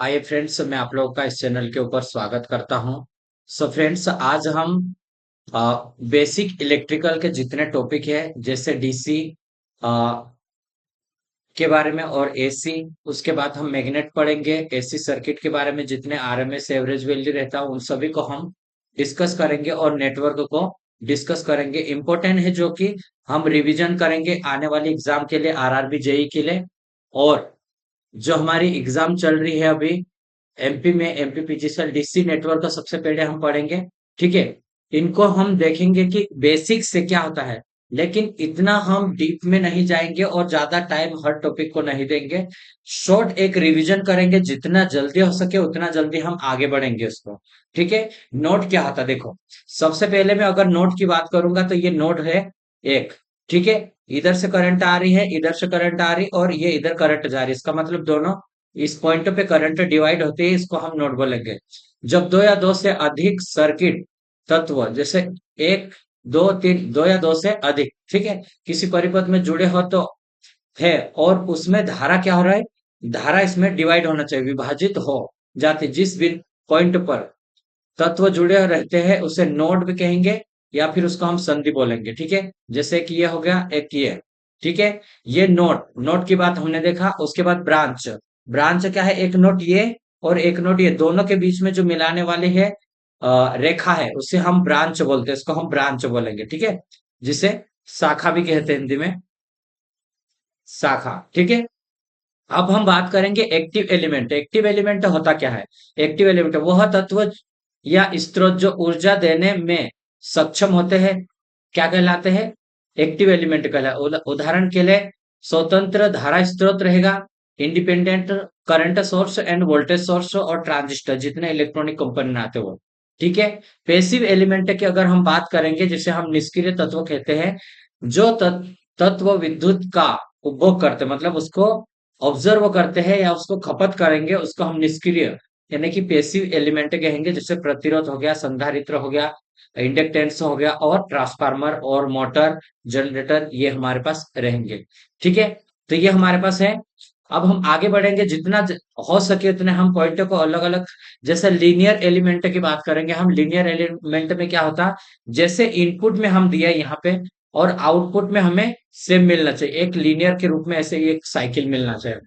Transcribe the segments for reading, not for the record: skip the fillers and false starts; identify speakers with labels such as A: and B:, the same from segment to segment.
A: Hi friends, मैं आप लोगों का इस चैनल के ऊपर स्वागत करता हूं। सो फ्रेंड्स, आज हम बेसिक इलेक्ट्रिकल के जितने टॉपिक है जैसे डीसी के बारे में और एसी, उसके बाद हम मैग्नेट पढ़ेंगे। एसी सर्किट के बारे में जितने आरएमएस एवरेज वैल्यू रहता है उन सभी को हम डिस्कस करेंगे और नेटवर्क को डिस्कस करेंगे। इंपॉर्टेंट है जो कि हम रिवीजन करेंगे आने वाली एग्जाम के लिए, आरआरबी जेई के लिए। और जो हमारी एग्जाम चल रही है अभी एमपी में, एमपी पीजीसीएल डीसी नेटवर्क का सबसे पहले हम पढ़ेंगे। ठीक है, इनको हम देखेंगे कि बेसिक से क्या होता है, लेकिन इतना हम डीप में नहीं जाएंगे और ज्यादा टाइम हर टॉपिक को नहीं देंगे। शॉर्ट एक रिवीजन करेंगे, जितना जल्दी हो सके उतना जल्दी हम आगे बढ़ेंगे उसको। ठीक है, नोट क्या होता है देखो। सबसे पहले मैं अगर नोट की बात करूंगा तो ये नोट है एक। ठीक है, इधर से करंट आ रही है, इधर से करंट आ रही, और ये इधर करंट जा रही है, इसका मतलब दोनों इस पॉइंट पे करंट डिवाइड होते हैं, इसको हम नोड बोलेंगे। जब दो या दो से अधिक सर्किट तत्व, जैसे एक, दो, तीन, दो या दो से अधिक, ठीक है, किसी परिपथ में जुड़े हो तो है, और उसमें धारा क्या हो रहा है, धारा इसमें डिवाइड होना चाहिए, विभाजित हो जाती, जिस भी पॉइंट पर तत्व जुड़े रहते हैं उसे नोड भी कहेंगे, या फिर उसको हम संधि बोलेंगे। ठीक है, जैसे कि ये हो गया एक ये। ठीक है, ये नोड, नोड की बात हमने देखा। उसके बाद ब्रांच, ब्रांच क्या है, एक नोड ये और एक नोड ये, दोनों के बीच में जो मिलाने वाली है रेखा है उसे हम ब्रांच बोलते हैं, इसको हम ब्रांच बोलेंगे। ठीक है, जिसे शाखा भी कहते हैं हिंदी में, शाखा। ठीक है, अब हम बात करेंगे एक्टिव एलिमेंट। एक्टिव एलिमेंट होता क्या है? एक्टिव एलिमेंट वह तत्व या स्रोत जो ऊर्जा देने में सक्षम होते हैं, क्या कहलाते हैं? एक्टिव एलिमेंट कहलाते। उदाहरण के लिए स्वतंत्र धारा स्रोत रहेगा, independent current source end voltage source, और ट्रांजिस्टर, जितने इलेक्ट्रॉनिक कंपोनेंट आते हो। ठीक है, पैसिव एलिमेंट की अगर हम बात करेंगे, जिसे हम निष्क्रिय तत्व कहते हैं, जो तत्व विद्युत का उपभोग करते हैं, मतलब उसको ऑब्जर्व करते हैं या उसको खपत करेंगे, उसको हम निष्क्रिय यानी कि पैसिव एलिमेंट कहेंगे। जैसे प्रतिरोध हो गया, संधारित्र हो गया, इंडक्टेंस हो गया, और ट्रांसफार्मर और मोटर, जनरेटर, ये हमारे पास रहेंगे। ठीक है, तो ये हमारे पास है। अब हम आगे बढ़ेंगे, जितना हो सके उतने हम पॉइंटों को अलग अलग, जैसे लीनियर एलिमेंट की बात करेंगे हम। लीनियर एलिमेंट में क्या होता, जैसे इनपुट में हम दिया यहाँ पे और आउटपुट में हमें सेम मिलना चाहिए, एक लीनियर के रूप में ऐसे ही एक साइकिल मिलना चाहिए।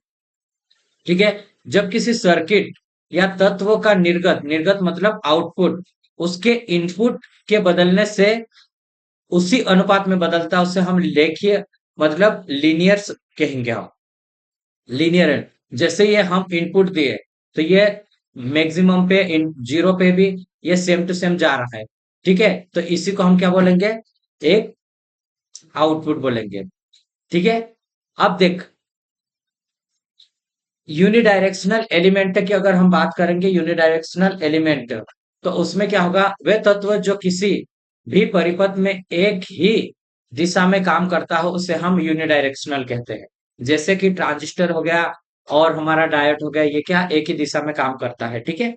A: ठीक है, जब किसी सर्किट या तत्व का निर्गत, निर्गत मतलब आउटपुट, उसके इनपुट के बदलने से उसी अनुपात में बदलता है, उसे हम लेखीय मतलब लीनियर कहेंगे हम। लीनियर है, जैसे ये हम इनपुट दिए तो ये मैक्सिमम पे, इन जीरो पे भी ये सेम टू सेम जा रहा है। ठीक है, तो इसी को हम क्या बोलेंगे, एक आउटपुट बोलेंगे। ठीक है, अब देख, यूनिडायरेक्शनल एलिमेंट की अगर हम बात करेंगे, यूनिडायरेक्शनल एलिमेंट, तो उसमें क्या होगा, वे तत्व जो किसी भी परिपथ में एक ही दिशा में काम करता हो उसे हम यूनिडायरेक्शनल कहते हैं। जैसे कि ट्रांजिस्टर हो गया और हमारा डायोड हो गया, ये क्या एक ही दिशा में काम करता है। ठीक है,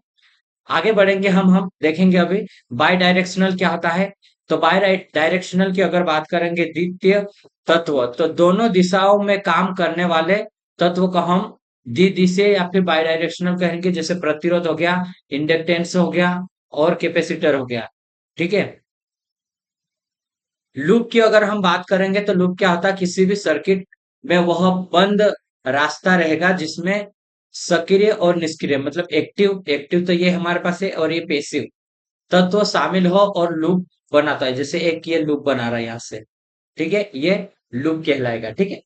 A: आगे बढ़ेंगे हम देखेंगे अभी बाई डायरेक्शनल क्या होता है। तो बाई डायरेक्शनल की अगर बात करेंगे, द्वितीय तत्व, तो दोनों दिशाओं में काम करने वाले तत्व को हम द्विदिशीय या फिर बाई डायरेक्शनल कहेंगे। जैसे प्रतिरोध हो गया, इंडक्टेंस हो गया, और कैपेसिटर हो गया। ठीक है, लूप की अगर हम बात करेंगे तो लूप क्या होता है, किसी भी सर्किट में वह बंद रास्ता रहेगा जिसमें सक्रिय और निष्क्रिय, मतलब एक्टिव, एक्टिव तो ये हमारे पास है, और ये पैसिव तत्व शामिल हो और लूप बनाता है। जैसे एक ये लूप बना रहा है यहाँ से, ठीक है, ये लूप कहलाएगा। ठीक है,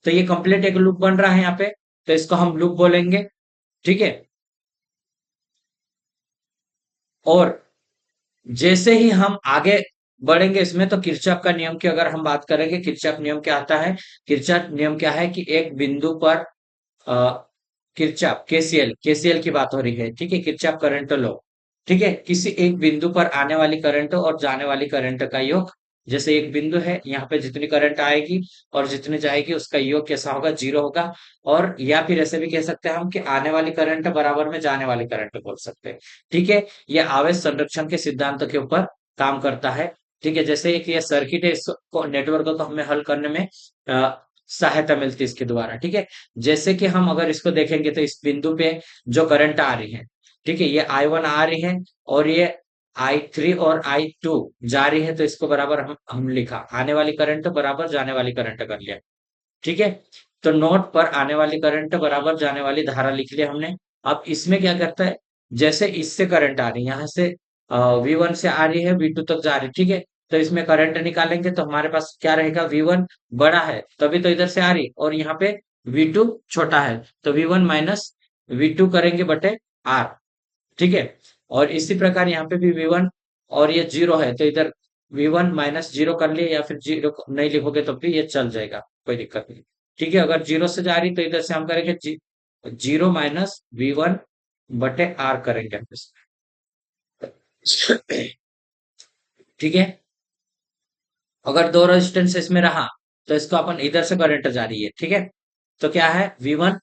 A: तो ये कंप्लीट एक लूप बन रहा है यहाँ पे, तो इसको हम लूप बोलेंगे। ठीक है, और जैसे ही हम आगे बढ़ेंगे इसमें, तो किरचॉफ का नियम की अगर हम बात करेंगे, किरचॉफ नियम क्या आता है? किरचॉफ नियम क्या है कि एक बिंदु पर किरचॉफ केसीएल, केसीएल की बात हो रही है। ठीक है, किरचॉफ करंट लॉ। ठीक है, किसी एक बिंदु पर आने वाली करंट और जाने वाली करंट का योग, जैसे एक बिंदु है यहाँ पे, जितनी करंट आएगी और जितनी जाएगी उसका योग कैसा होगा, जीरो होगा। और या फिर ऐसे भी कह सकते हैं हम कि आने वाली करंट बराबर में जाने वाली करंट बोल सकते हैं। ठीक है, ये आवेश संरक्षण के सिद्धांत के ऊपर काम करता है। ठीक है, जैसे एक ये सर्किट है, इसको नेटवर्क को हमें हल करने में सहायता मिलती है इसके द्वारा, ठीक है। जैसे कि हम अगर इसको देखेंगे तो इस बिंदु पे जो करंट आ रही है, ठीक है, ये I1 आ रही है और ये I3 और I2 जा रही है, तो इसको बराबर हम लिखा आने वाली करंट बराबर जाने वाली करंट कर लिया, ठीक है। तो नोड पर आने वाली करंट बराबर जाने वाली धारा लिख लिया हमने। अब इसमें क्या करता है, जैसे इससे करंट आ रही है, यहाँ से V1 से आ रही है V2 तक जा रही है, ठीक है। तो इसमें करंट निकालेंगे तो हमारे पास क्या रहेगा, V1 बड़ा है तभी तो इधर से आ रही, और यहाँ पे V2 छोटा है, तो V1 माइनस V2 करेंगे बटे R, ठीक है। और इसी प्रकार यहाँ पे भी V1, और ये जीरो है तो इधर V1 माइनस जीरो कर लिए, या फिर जीरो नहीं लिखोगे तो भी ये चल जाएगा, कोई दिक्कत नहीं, ठीक है। अगर जीरो से जा रही तो इधर से हम करेंगे जीरो माइनस V1 बटे R करेंगे हम इसमें। ठीक है। अगर दो रेजिस्टेंस इसमें रहा तो इसको अपन इधर से करंट जा रही है, ठीक है। तो क्या है V1,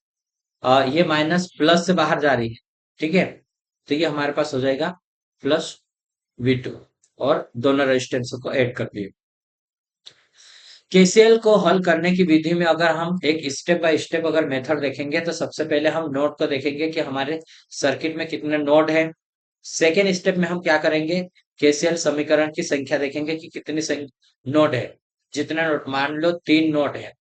A: ये माइनस प्लस से बाहर जा रही है, ठीक है। तो ये हमारे पास हो जाएगा प्लस V2, और दोनों रेजिस्टेंस को ऐड कर दिए। केसीएल को हल करने की विधि में अगर हम एक स्टेप बाय स्टेप अगर मेथड देखेंगे तो सबसे पहले हम नोड को देखेंगे कि हमारे सर्किट में कितने नोड हैं। सेकेंड स्टेप में हम क्या करेंगे, केसीएल समीकरण की संख्या देखेंगे कि कितनी नोड है। जितना नोड, मान लो 3 नोड है,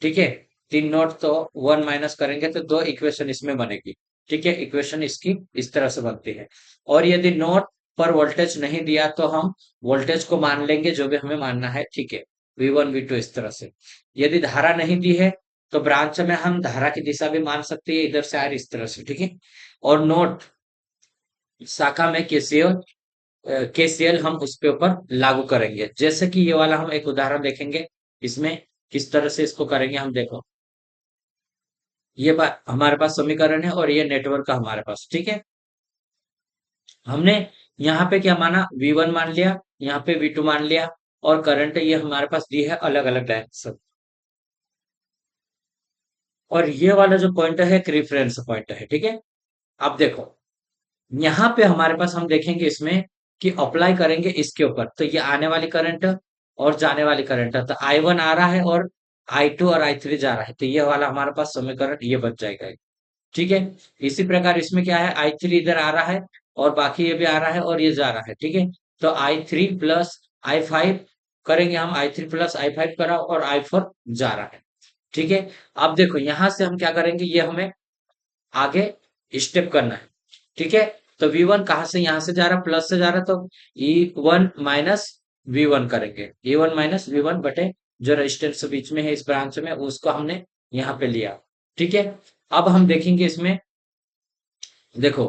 A: ठीक है। 3 नोड तो 1 माइनस करेंगे तो 2 इक्वेशन इसमें बनेगी, ठीक है। इक्वेशन इसकी इस तरह से बनती है। और यदि नोड पर वोल्टेज नहीं दिया तो हम वोल्टेज को मान लेंगे जो भी हमें मानना है, ठीक है। V1 V2 इस तरह से। यदि धारा नहीं दी है तो ब्रांच में हम धारा की दिशा भी मान सकते हैं, इधर से आ रही इस तरह से, ठीक है। और नोड शाखा में केसीएल हम उसके ऊपर लागू करेंगे, जैसे कि ये वाला हम एक उदाहरण देखेंगे। इसमें किस तरह से इसको करेंगे हम, देखो ये बात हमारे पास समीकरण है और ये नेटवर्क का हमारे पास, ठीक है। हमने यहाँ पे क्या माना, V1 मान लिया, यहाँ पे V2 मान लिया, और करंट ये हमारे पास दी है अलग अलग डायरेक्शन। और ये वाला जो पॉइंट है एक रेफरेंस पॉइंट है, ठीक है। अब देखो यहाँ पे हमारे पास हम देखेंगे इसमें कि अप्लाई करेंगे इसके ऊपर, तो ये आने वाली करंट और जाने वाली करंट है, तो I1 आ रहा है और I2 और I3 जा रहा है, तो ये वाला हमारे पास समीकरण ये बच जाएगा, ठीक है। इसी प्रकार इसमें क्या है, I3 इधर आ रहा है और बाकी ये भी आ रहा है और ये जा रहा है, ठीक है। तो I3 प्लस I5 करेंगे हम, I3 प्लस I5 करा और I4 जा रहा है, ठीक है। अब देखो यहां से हम क्या करेंगे, ये हमें आगे स्टेप करना है, ठीक है। तो V1 कहाँ से, यहाँ से जा रहा, प्लस से जा रहा, तो E1 माइनस V1 करेंगे, E1 माइनस V1 बटे जो रेजिस्टेंस बीच में है इस ब्रांच में उसको हमने यहाँ पे लिया, ठीक है। अब हम देखेंगे इसमें, देखो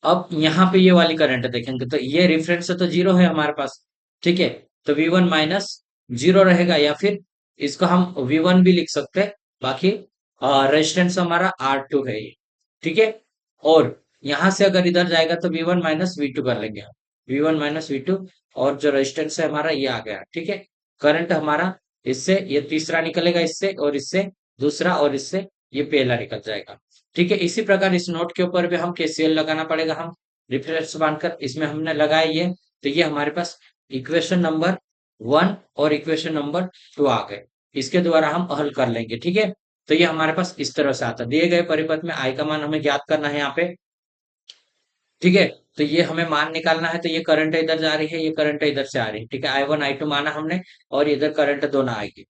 A: अब यहाँ पे ये वाली करंट देखेंगे तो ये रेफरेंस तो जीरो है हमारे पास, ठीक है। तो V1 माइनस जीरो रहेगा, या फिर इसको हम V1 भी लिख सकते हैं, बाकी रेजिस्टेंस हमारा R2 है ये, ठीक है। और यहाँ से अगर इधर जाएगा तो V1 माइनस V2 कर लेंगे हम, V1 माइनस V2, और जो रेजिस्टेंस है हमारा ये आ गया, ठीक है। करंट हमारा इससे ये तीसरा निकलेगा, इससे और इससे दूसरा, और इससे ये पहला निकल जाएगा, ठीक है। इसी प्रकार इस नोट के ऊपर भी हम केसीएल लगाना पड़ेगा, हम रिफरेंस बांधकर इसमें हमने लगाया ये, तो ये हमारे पास इक्वेशन नंबर 1 और इक्वेशन नंबर 2 आ गए। इसके द्वारा हम हल कर लेंगे, ठीक है। तो ये हमारे पास इस तरह से आता है, दिए गए परिपथ में आई का मान हमें ज्ञात करना है यहाँ पे, ठीक है। तो ये हमें मान निकालना है, तो ये करंट इधर जा रही है, ये करंट इधर से आ रही है, ठीक है। I1 I2 माना हमने, और इधर करंट दोनों आएगी,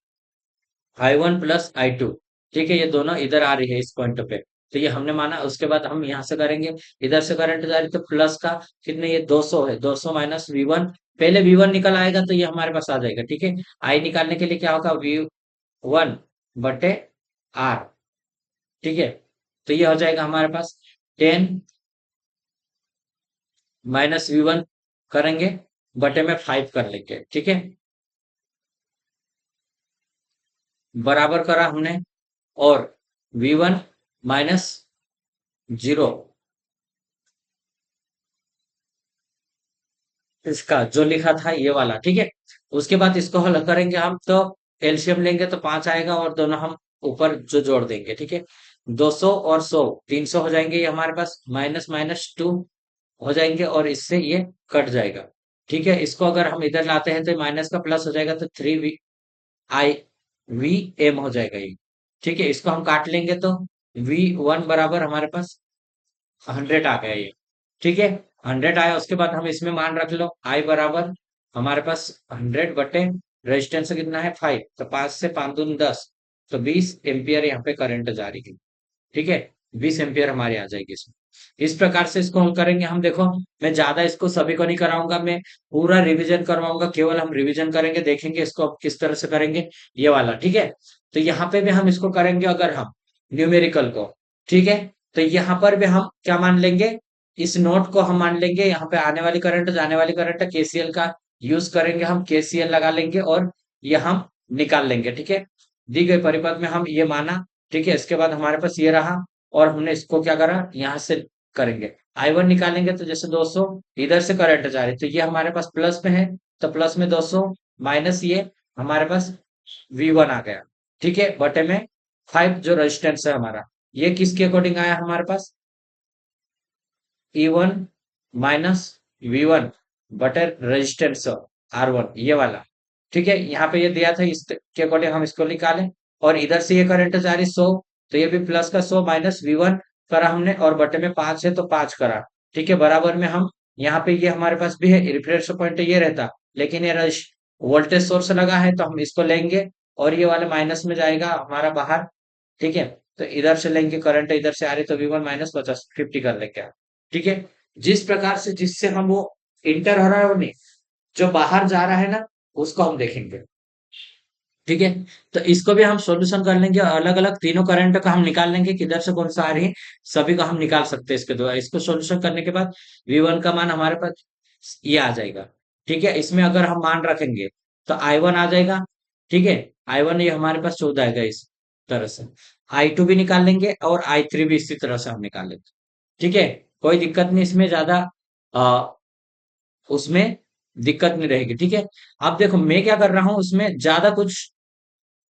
A: I1 प्लस I2, ठीक है। ये दोनों इधर आ रही है इस पॉइंट पे, तो ये हमने माना। उसके बाद हम यहाँ से करेंगे, इधर से करंट जा रही तो प्लस का कितने, ये 200 है, 200 माइनस V1, पहले V1 निकल आएगा तो ये हमारे पास आ जाएगा, ठीक है। I निकालने के लिए क्या होगा, V1 बटे R, ठीक है। तो ये हो जाएगा हमारे पास 10 माइनस V1 करेंगे, बटे में 5 कर लेंगे, ठीक है। बराबर करा हमने, और V1 माइनस जीरो, इसका जो लिखा था ये वाला, ठीक है। उसके बाद इसको हल करेंगे हम, तो एलसीएम लेंगे तो 5 आएगा, और दोनों हम ऊपर जो जोड़ देंगे, ठीक है। 200 और 100 300 हो जाएंगे, ये हमारे पास माइनस माइनस 2 हो जाएंगे, और इससे ये कट जाएगा, ठीक है। इसको अगर हम इधर लाते हैं तो माइनस का प्लस हो जाएगा, तो 3 आई वी एम हो जाएगा ये। ठीक है, इसको हम काट लेंगे तो V1 बराबर हमारे पास 100 आ गया ये। ठीक है, 100 आया, उसके बाद हम इसमें मान रख लो आई बराबर हमारे पास 100 बटे रेजिस्टेंस कितना है 5, तो 5 से 5 दूनी 10, तो 20 एम्पियर यहाँ पे करंट जारी है। ठीक है, 20 एम्पियर हमारी आ जाएगी इसमें। इस प्रकार से इसको हम करेंगे। हम देखो, मैं ज्यादा इसको सभी को नहीं कराऊंगा, मैं पूरा रिवीजन करवाऊंगा, केवल हम रिवीजन करेंगे, देखेंगे इसको अब किस तरह से करेंगे ये वाला। ठीक है, तो यहाँ पे भी हम इसको करेंगे अगर हम न्यूमेरिकल को। ठीक है, तो यहाँ पर भी हम क्या मान लेंगे, इस नोट को हम मान लेंगे, यहाँ पे आने वाली करंट जाने वाली करंट है, केसीएल का यूज करेंगे, हम केसीएल लगा लेंगे और ये हम निकाल लेंगे। ठीक है, दी गई परिपथ में हम ये माना। ठीक है, इसके बाद हमारे पास ये रहा और हमने इसको क्या करा, यहाँ से करेंगे I1 निकालेंगे, तो जैसे 200 इधर से करंट जा रही, तो ये हमारे पास प्लस में है, तो प्लस में 200 माइनस ये हमारे पास V1 आ गया। ठीक है, बटे में 5 जो रेजिस्टेंस है हमारा, ये किसके अकॉर्डिंग आया हमारे पास, E1 माइनस V1 बटे रेजिस्टेंस R1 ये वाला। ठीक है, यहाँ पे ये दिया था, इसके अकॉर्डिंग हम इसको निकालें, और इधर से ये करंट जा रही 100, तो ये भी प्लस का 100 माइनस V1 करा हमने, और बटे में 5 है तो 5 करा। ठीक है, बराबर में हम यहाँ पे ये हमारे पास भी है, रिफरेंस पॉइंट ये रहता, लेकिन ये वोल्टेज सोर्स लगा है तो हम इसको लेंगे, और ये वाला माइनस में जाएगा हमारा बाहर। ठीक है, तो इधर से लेंगे, करंट इधर से आ रही, तो V1 माइनस 50 कर लेंगे। ठीक है, जिस प्रकार से जिससे हम वो इंटर हो रहा है वो नहीं, जो बाहर जा रहा है ना, उसको हम देखेंगे। ठीक है, तो इसको भी हम सॉल्यूशन कर लेंगे, अलग अलग तीनों करंट का हम निकाल लेंगे, किधर से कौन सा आ रही है, सभी का हम निकाल सकते हैं इसके द्वारा। इसको सॉल्यूशन करने के बाद V1 का मान हमारे पास ये आ जाएगा। ठीक है, इसमें अगर हम मान रखेंगे तो I1 आ जाएगा। ठीक है, I1 ये हमारे पास 14 आएगा इस तरह से। I2 भी निकाल लेंगे और I3 भी इसी तरह से हम निकाल लेंगे। ठीक है, कोई दिक्कत नहीं इसमें ज्यादा, उसमें दिक्कत नहीं रहेगी। ठीक है, अब देखो मैं क्या कर रहा हूं, उसमें ज्यादा कुछ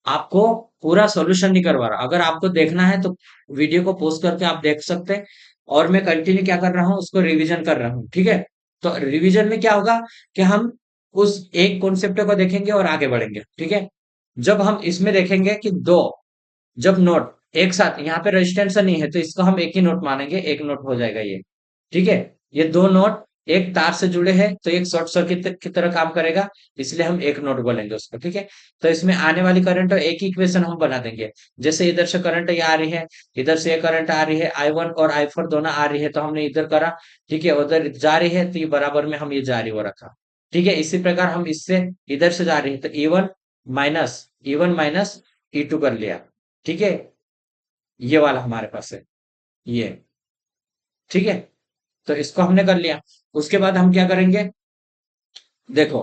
A: आपको पूरा सॉल्यूशन नहीं करवा रहा, अगर आपको देखना है तो वीडियो को पॉज करके आप देख सकते हैं, और मैं कंटिन्यू क्या कर रहा हूँ, उसको रिवीजन कर रहा हूँ। ठीक है, तो रिवीजन में क्या होगा कि हम उस एक कॉन्सेप्ट को देखेंगे और आगे बढ़ेंगे। ठीक है, जब हम इसमें देखेंगे कि दो, जब नोट एक साथ यहाँ पे रेजिस्टेंस नहीं है, तो इसको हम एक ही नोट मानेंगे, एक नोट हो जाएगा ये। ठीक है, ये दो नोट एक तार से जुड़े हैं, तो एक शॉर्ट सर्किट की तरह काम करेगा, इसलिए हम एक नोट बोलेंगे उसको। ठीक है, तो इसमें आने वाली करंट एक ही इक्वेशन हम बना देंगे, जैसे इधर से करंट ये आ रही है, इधर से ये करंट आ रही है, I1 और I4 दोनों आ रही है, तो हमने इधर करा। ठीक है, उधर जा रही है, तो ये बराबर में हम ये जारी हो रखा। ठीक है, इसी प्रकार हम इससे इधर से जा रही है, तो E1 माइनस E2 कर लिया। ठीक है, ये वाला हमारे पास है ये। ठीक है, तो इसको हमने कर लिया। उसके बाद हम क्या करेंगे, देखो,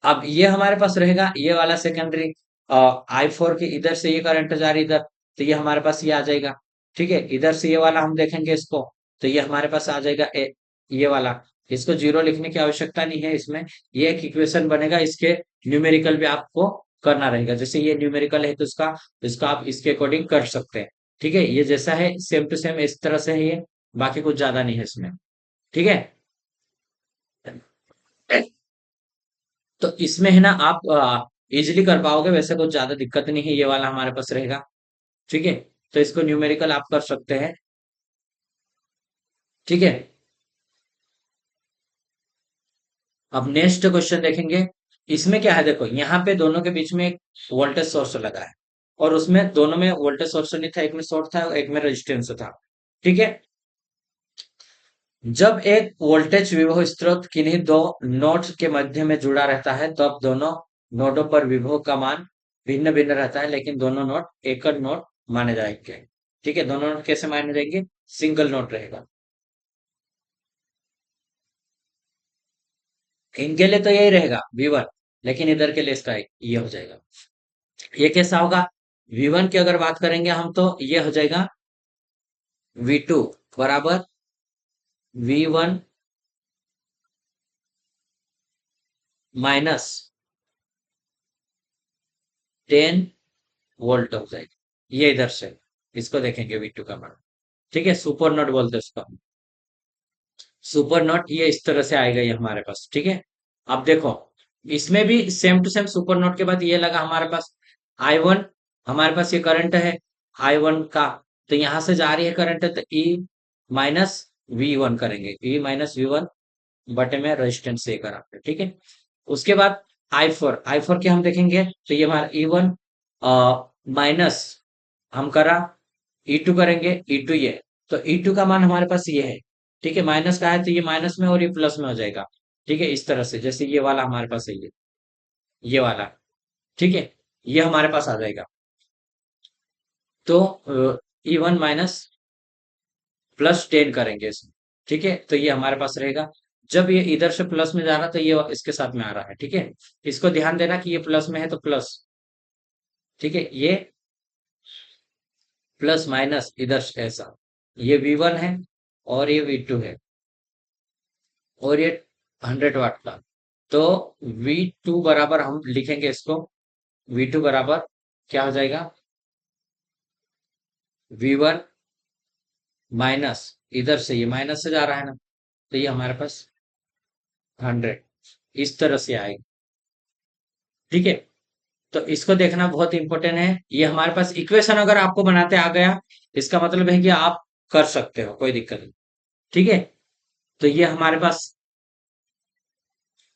A: अब ये हमारे पास रहेगा ये वाला सेकेंडरी, I4 के इधर से ये करंट जा रही इधर, तो ये हमारे पास ये आ जाएगा। ठीक है, इधर से ये वाला हम देखेंगे इसको, तो ये हमारे पास आ जाएगा ये वाला। इसको जीरो लिखने की आवश्यकता नहीं है इसमें, ये एक इक्वेशन बनेगा, इसके न्यूमेरिकल भी आपको करना रहेगा, जैसे ये न्यूमेरिकल है तो इसका इसका आप इसके अकॉर्डिंग कर सकते हैं। ठीक है, ये जैसा है सेम टू सेम इस तरह से है ये, बाकी कुछ ज्यादा नहीं है इसमें। ठीक है, तो इसमें है ना आप इजिली कर पाओगे, वैसे कुछ ज्यादा दिक्कत नहीं है, ये वाला हमारे पास रहेगा। ठीक है, तो इसको न्यूमेरिकल आप कर सकते हैं। ठीक है, अब नेक्स्ट क्वेश्चन देखेंगे। इसमें क्या है, देखो यहाँ पे दोनों के बीच में एक वोल्टेज सोर्स लगा है, और उसमें दोनों में वोल्टेज सोर्स नहीं था, एक में शॉर्ट था एक में रेजिस्टेंस था। ठीक है, जब एक वोल्टेज विभव स्रोत किन्हीं दो नोड्स के मध्य में जुड़ा रहता है, तब दोनों नोडों पर विभव का मान भिन्न भिन्न रहता है, लेकिन दोनों नोड एकल नोड माने जाएंगे। ठीक है, दोनों नोड कैसे माने जाएंगे, सिंगल नोड रहेगा इनके लिए, तो यही रहेगा V1, लेकिन इधर के लिए इसका ये हो जाएगा। ये कैसा होगा, V1 की अगर बात करेंगे हम, तो ये हो जाएगा V2 बराबर V1 माइनस 10 वोल्ट हो जाएगा, ये इधर से इसको देखेंगे V2 का मान। ठीक है, सुपर नोट बोलते हैं उसको, सुपर नोट ये इस तरह से आएगा ये हमारे पास। ठीक है, अब देखो, इसमें भी same to same super note के बाद ये लगा हमारे पास I1 हमारे पास ये करंट है I1 का, तो यहां से जा रही है करंट, तो E माइनस V1 करेंगे, E माइनस V1 बटे में रेजिस्टेंस से करा, ठीक है। उसके बाद आई फोर के हम देखेंगे, तो ये हमारा E1 माइनस हम करा E2 करेंगे, E2 ये, तो E2 का मान हमारे पास ये है, ठीक है। माइनस का है तो ये माइनस में और ये प्लस में हो जाएगा, ठीक है। इस तरह से जैसे ये वाला हमारे पास है, ये वाला, ठीक है, ये हमारे पास आ जाएगा। तो E1 माइनस प्लस 10 करेंगे इसमें, ठीक है। तो ये हमारे पास रहेगा। जब ये इधर से प्लस में जा रहा तो ये इसके साथ में आ रहा है, ठीक है। इसको ध्यान देना कि ये प्लस में है तो प्लस, ठीक है। ये प्लस माइनस इधर से ऐसा, ये V1 है और ये V2 है और ये 100 वाट का। तो V2 बराबर हम लिखेंगे इसको, V2 बराबर क्या हो जाएगा, V1 माइनस, इधर से ये माइनस से जा रहा है ना, तो ये हमारे पास 100 इस तरह से आएगा, ठीक है। तो इसको देखना बहुत इंपॉर्टेंट है। ये हमारे पास इक्वेशन अगर आपको बनाते आ गया, इसका मतलब है कि आप कर सकते हो, कोई दिक्कत नहीं, ठीक है। तो ये हमारे पास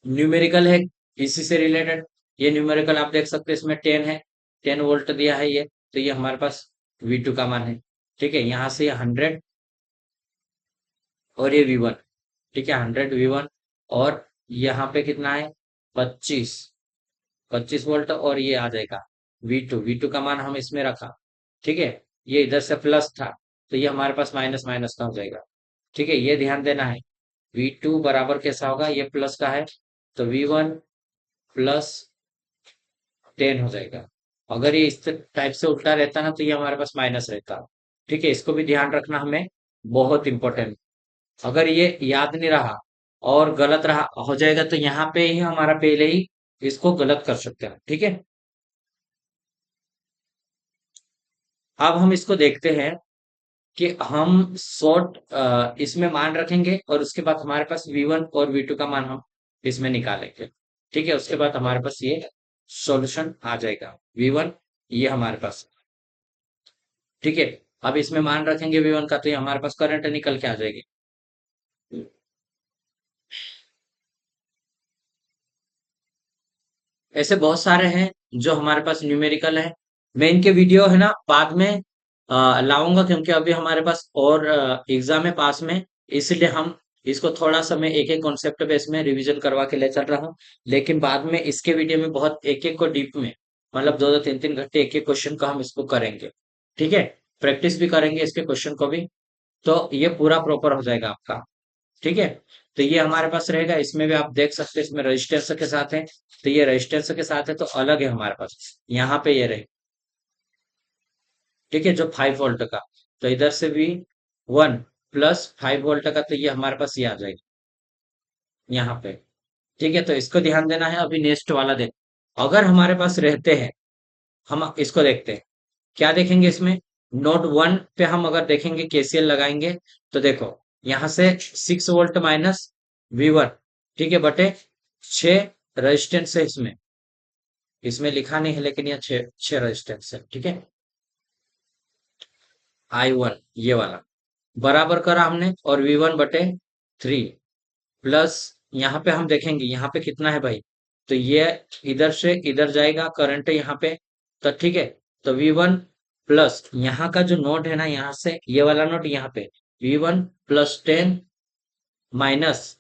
A: न्यूमेरिकल है इसी से रिलेटेड। ये न्यूमेरिकल आप देख सकते हैं, इसमें 10 है, 10 वोल्ट दिया है ये, तो ये हमारे पास V2 का मान है, ठीक है। यहाँ से ये 100 और ये V1, ठीक है, 100 V1, और यहाँ पे कितना है, 25 25 वोल्ट, और ये आ जाएगा V2 का मान हम इसमें रखा, ठीक है। ये इधर से प्लस था, तो ये हमारे पास माइनस माइनस का हो जाएगा, ठीक है। ये ध्यान देना है, V2 बराबर कैसा होगा, ये प्लस का है, तो V1 प्लस 10 हो जाएगा। अगर ये इस टाइप से उल्टा रहता ना, तो ये हमारे पास माइनस रहता, ठीक है। इसको भी ध्यान रखना हमें, बहुत इंपॉर्टेंट। अगर ये याद नहीं रहा और गलत रहा हो जाएगा, तो यहाँ पे ही हमारा पहले ही इसको गलत कर सकते हैं, ठीक है। अब हम इसको देखते हैं कि हम शॉर्ट इसमें मान रखेंगे और उसके बाद हमारे पास V1 और V2 का मान हम इसमें निकालेंगे, ठीक है। उसके बाद हमारे पास ये सॉल्यूशन आ जाएगा, V1 ये हमारे पास, ठीक है। अब इसमें मान रखेंगे V1 का, तो ये हमारे पास करंट निकल के आ जाएगी। ऐसे बहुत सारे हैं जो हमारे पास न्यूमेरिकल है। मैं इनके वीडियो है ना बाद में लाऊंगा, क्योंकि अभी हमारे पास और एग्जाम है पास में, इसलिए हम इसको थोड़ा सा मैं एक एक कॉन्सेप्ट बेस में रिवीजन करवा के ले चल रहा हूँ। लेकिन बाद में इसके वीडियो में बहुत एक एक को डीप में, मतलब 2-2 3-3 घंटे एक एक क्वेश्चन का हम इसको करेंगे, ठीक है। प्रैक्टिस भी करेंगे इसके क्वेश्चन को भी, तो ये पूरा प्रॉपर हो जाएगा आपका, ठीक है। तो ये हमारे पास रहेगा, इसमें भी आप देख सकते हैं, इसमें रेजिस्टेंस के साथ है, तो ये रेजिस्टेंस के साथ है तो अलग है हमारे पास, यहाँ पे ये रहे, ठीक है, जो 5 वोल्ट का, तो इधर से भी 1 प्लस 5 वोल्ट का, तो ये हमारे पास ये आ जाएगा यहाँ पे, ठीक है। तो इसको ध्यान देना है। अभी नेक्स्ट वाला देख, अगर हमारे पास रहते हैं, हम इसको देखते हैं, क्या देखेंगे इसमें, नोड 1 पे हम अगर देखेंगे केसीएल लगाएंगे, तो देखो यहाँ से 6 वोल्ट माइनस V1, ठीक है, बटे 6 रेजिस्टेंस है इसमें, इसमें लिखा नहीं है लेकिन यह 6 रेजिस्टेंस है, ठीक है। I1 ये वाला बराबर करा हमने, और V1/3 प्लस, यहाँ पे हम देखेंगे यहाँ पे कितना है भाई, तो ये इधर से इधर जाएगा करंट यहाँ पे, तो ठीक है। तो V1 प्लस यहाँ का जो नोड है ना, यहाँ से ये वाला नोड यहाँ पे V1 प्लस 10 माइनस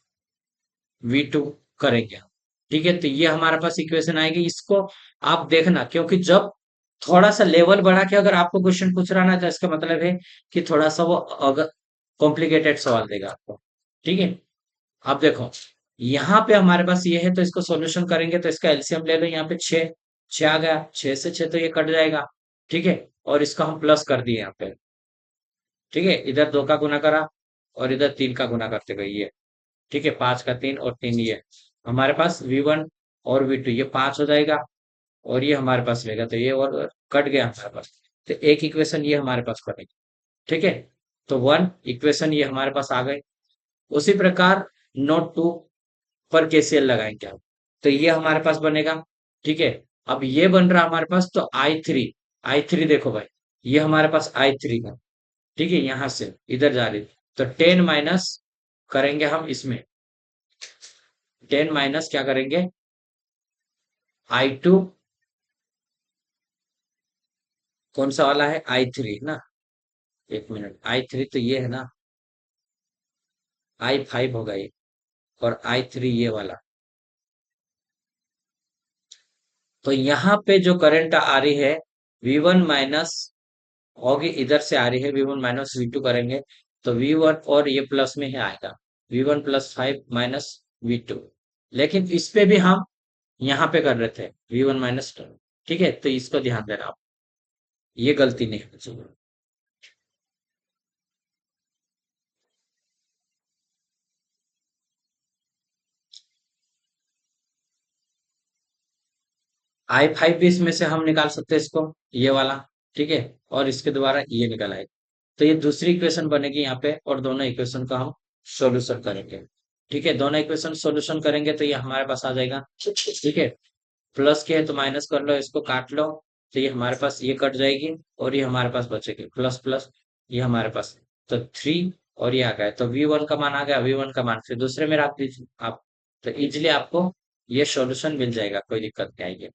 A: V2 करेंगे हम, ठीक है। तो ये हमारे पास इक्वेशन आएगी। इसको आप देखना, क्योंकि जब थोड़ा सा लेवल बढ़ा के अगर आपको क्वेश्चन पूछ रहा ना, तो इसका मतलब है कि थोड़ा सा वो अगर कॉम्प्लिकेटेड सवाल देगा आपको, ठीक है। अब देखो यहाँ पे हमारे पास ये है, तो इसको सॉल्यूशन करेंगे, तो इसका एलसीएम ले लो, यहाँ पे 6 6 आ गया, 6 से 6 तो ये कट जाएगा, ठीक है। और इसका हम प्लस कर दिए यहाँ पे, ठीक है, इधर 2 का गुना करा और इधर 3 का गुना करते गए ये, ठीक है, 5 का 3 और 3 ये हमारे पास V1 और V2 ये 5 हो जाएगा, और ये हमारे पास रहेगा, तो ये और कट गया हमारे पास, तो एक इक्वेशन ये हमारे पास बनेगी, ठीक है। तो 1 इक्वेशन ये हमारे पास आ गए। उसी प्रकार नोड 2 पर केसीएल लगाएंगे हम, तो ये हमारे पास बनेगा, ठीक है। अब ये बन रहा हमारे पास, तो आई थ्री देखो भाई, ये हमारे पास आई थ्री है, ठीक है, यहां से इधर जा रही, तो 10 माइनस करेंगे हम इसमें, 10 माइनस क्या करेंगे, आई टू, कौन सा वाला है, आई थ्री ना, एक मिनट, आई थ्री तो ये है ना, आई फाइव होगा ये, और आई थ्री ये वाला। तो यहाँ पे जो करंट आ रही है, V1 माइनस होगी, इधर से आ रही है, V1 माइनस V2 करेंगे, तो V1 और ये प्लस में ही आएगा, V1 + 5 - V2। लेकिन इस पे भी हम यहाँ पे कर रहे थे, V1 - 2, ठीक है, तो इसको ध्यान देना आप, ये गलती नहीं होनी चाहिए। आई फाइव भी इसमें से हम निकाल सकते हैं इसको, ये वाला, ठीक है, और इसके द्वारा ये निकल आएगा। तो ये दूसरी इक्वेशन बनेगी यहाँ पे, और दोनों इक्वेशन का हम सॉल्यूशन करेंगे, ठीक है, दोनों इक्वेशन सॉल्यूशन करेंगे तो ये हमारे पास आ जाएगा, ठीक है, प्लस के है तो माइनस कर लो, इसको काट लो, तो ये हमारे पास ये कट जाएगी, और ये हमारे पास बचेगी प्लस प्लस, ये हमारे पास, तो 3, और ये आ गया, तो V1 का मान आ गया, V1 का मान फिर दूसरे में रख दीजिए आप, तो इजिली आपको ये सॉल्यूशन मिल जाएगा, कोई दिक्कत नहीं आएगी,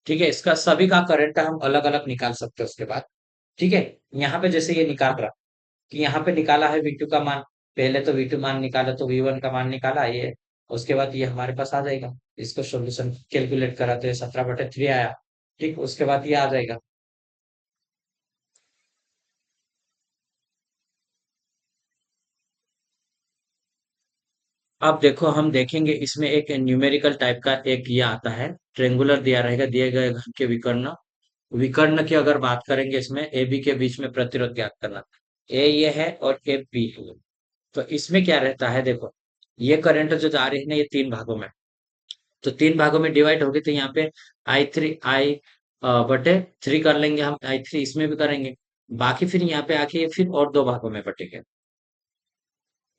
A: ठीक है। इसका सभी का करंट हम अलग अलग निकाल सकते हैं उसके बाद, ठीक है। यहाँ पे जैसे ये निकाल रहा, कि यहाँ पे निकाला है V2 का मान, पहले तो V2 मान निकाला, तो V1 का मान निकाला ये, उसके बाद ये हमारे पास आ जाएगा, इसको सॉल्यूशन कैलकुलेट करा तो ये 17/3 आया, ठीक, उसके बाद ये आ जाएगा। अब देखो, हम देखेंगे इसमें एक न्यूमेरिकल टाइप का एक ये आता है, ट्रेंगुलर दिया रहेगा, दिए गए घन के विकर्ण, विकर्ण की अगर बात करेंगे, इसमें ए बी के बीच में प्रतिरोध ज्ञात करना, ए ये है और ए बी है। तो इसमें क्या रहता है, देखो, ये करंट जो जा रही है ना, ये तीन भागों में, तो तीन भागों में डिवाइड होगी, तो यहाँ पे आई थ्री कर लेंगे हम, आई थ्री इसमें भी करेंगे, बाकी फिर यहाँ पे आके ये फिर और दो भागों में बटेंगे,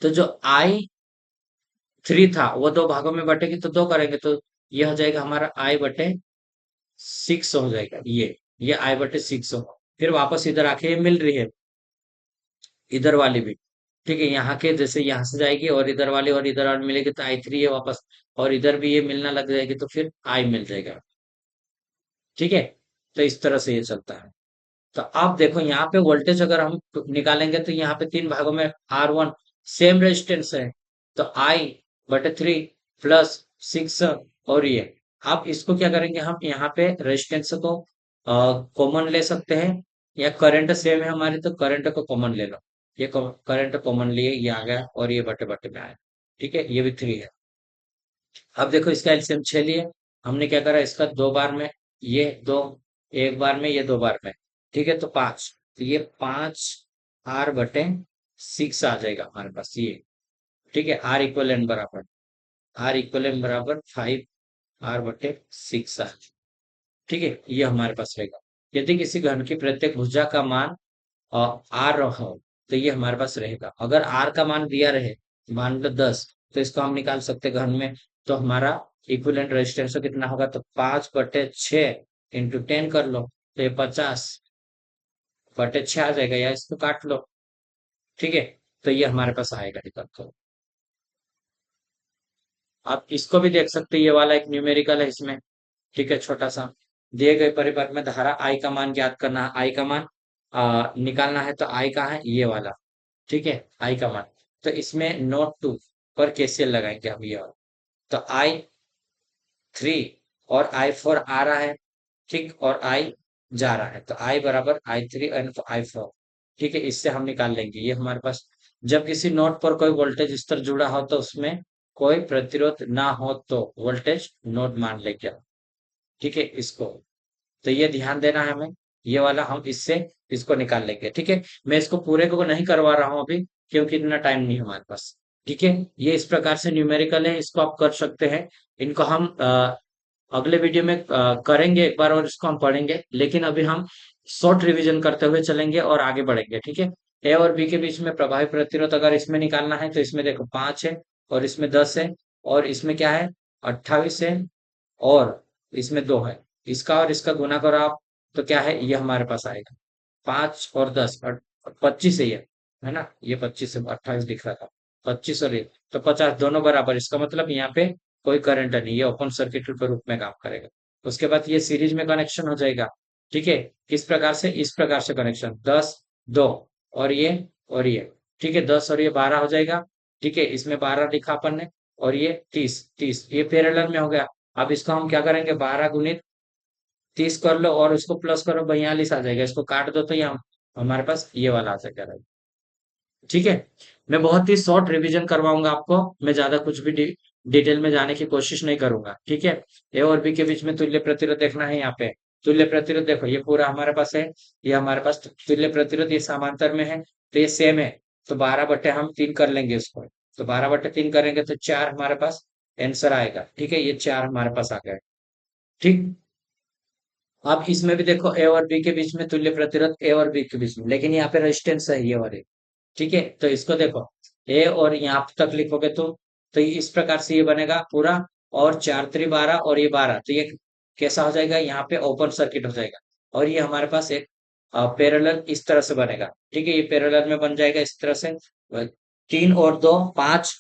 A: तो जो आई थ्री था वो दो भागों में बटेगी, तो दो करेंगे, तो ये हो जाएगा हमारा I/6 हो जाएगा, ये I/6 हो, फिर वापस इधर आके ये मिल रही है, इधर वाली भी, ठीक है, यहाँ के जैसे यहाँ से जाएगी, और इधर वाली मिलेगी, तो आई थ्री है वापस, और इधर भी ये मिलना लग जाएगी, तो फिर आई मिल जाएगा, ठीक है। तो इस तरह से ये चलता है। तो अब देखो, यहाँ पे वोल्टेज अगर हम निकालेंगे, तो यहाँ पे तीन भागों में R1 सेम रेजिस्टेंस है, तो I/3 +6, और ये, अब इसको क्या करेंगे, हम यहाँ पे रेजिस्टेंस को कॉमन ले सकते हैं, या करंट सेम है हमारे, तो करंट को कॉमन ले लो, ये करंट कॉमन लिए, ये आ गया, और ये बटे बटे में आया, ठीक है, ये भी 3 है। अब देखो, इसका एलसीएम 6 लिए, हमने क्या करा, इसका दो बार में, ये दो, एक बार में, ये दो बार में, ठीक है, तो 5, तो ये 5R/6 आ जाएगा हमारे पास ये, ठीक है, R इक्वलेंट बराबर 5R/6 ठीक है, ये हमारे पास रहेगा। यदि किसी घन की प्रत्येक भुजा का मान आर हो, तो ये हमारे पास रहेगा, अगर आर का मान दिया रहे, मान लो 10, तो इसको हम निकाल सकते घन में, तो हमारा इक्विवेलेंट रेजिस्टेंस कितना होगा, तो 5/6 × 10 कर लो, तो ये 50/6 आ जाएगा, या इसको काट लो, ठीक है, तो ये हमारे पास आएगा निकल कर। आप इसको भी देख सकते हैं, ये वाला एक न्यूमेरिकल है इसमें, ठीक है, छोटा सा, दिए गए परिपथ में धारा आई का मान ज्ञात करना है, आई का मान निकालना है, तो आई का है ये वाला, ठीक है, आई का मान, तो इसमें नोट 2 पर केसीएल लगाएंगे हम, ये वाला, तो I3 और I4 आ रहा है, ठीक, और आई जा रहा है, तो आई बराबर I3 एंड I4, ठीक है, इससे हम निकाल लेंगे, ये हमारे पास, जब किसी नोड पर कोई वोल्टेज स्तर जुड़ा हो, तो उसमें कोई प्रतिरोध ना हो, तो वोल्टेज नोड मान लेंगे, ठीक है, इसको, तो ये ध्यान देना है हमें, ये वाला हम इससे इसको निकाल लेंगे, ठीक है। मैं इसको पूरे को नहीं करवा रहा हूँ अभी, क्योंकि इतना टाइम नहीं है हमारे पास, ठीक है। ये इस प्रकार से न्यूमेरिकल है, इसको आप कर सकते हैं, इनको हम अगले वीडियो में करेंगे एक बार, और इसको हम पढ़ेंगे, लेकिन अभी हम शॉर्ट रिवीजन करते हुए चलेंगे और आगे बढ़ेंगे, ठीक है। ए और बी के बीच में प्रभावी प्रतिरोध अगर इसमें निकालना है, तो इसमें देखो 5 है, और इसमें 10 है, और इसमें क्या है, 28 है, और इसमें 2 है, इसका और इसका गुना करो आप, तो क्या है ये हमारे पास आएगा 5 और 10 और 25 है ना, ये 25 से 28 दिख रहा था, 25 और 1 तो 50 दोनों बराबर, इसका मतलब यहाँ पे कोई करंट नहीं, ये ओपन सर्किट के रूप में काम करेगा। उसके बाद ये सीरीज में कनेक्शन हो जाएगा। ठीक है, किस प्रकार से, इस प्रकार से कनेक्शन 10 2 और ये ठीक है, 10 और ये 12 हो जाएगा। ठीक है, इसमें 12 लिखा अपन ने, और ये 30 ये पैरेलल में हो गया। अब इसको हम क्या करेंगे, 12 गुणित 30 कर लो और उसको प्लस करो, 42 आ जाएगा, इसको काट दो तो ये हमारे पास ये वाला आ जाएगा। ठीक है, मैं बहुत ही शॉर्ट रिवीजन करवाऊंगा आपको, मैं ज्यादा कुछ भी डिटेल में जाने की कोशिश नहीं करूंगा। ठीक है, ए और बी के बीच में तुल्य प्रतिरोध देखना है। यहाँ पे तुल्य प्रतिरोध देखो, ये पूरा हमारे पास है, ये हमारे पास तुल्य प्रतिरोध, ये समांतर में है, तो ये सेम है, तो 12/3 कर लेंगे इसको, तो 12/3 करेंगे तो 4 हमारे पास आंसर आएगा। ठीक है, ये 4 हमारे पास आ गए। ठीक, अब इसमें भी देखो ए और बी के बीच में तुल्य प्रतिरोध, ए और बी के बीच में, लेकिन यहाँ पे रेजिस्टेंस है ये और ये। ठीक है, तो इसको देखो, ए और यहाँ तक लिखोगे तो ये इस प्रकार से ये बनेगा पूरा, और 4×3 12 और ये 12, तो ये कैसा हो जाएगा, यहाँ पे ओपन सर्किट हो जाएगा। और ये हमारे पास एक पैरेलल इस तरह से बनेगा। ठीक है, ये पैरेलल में बन जाएगा इस तरह से, 3 और 2 5,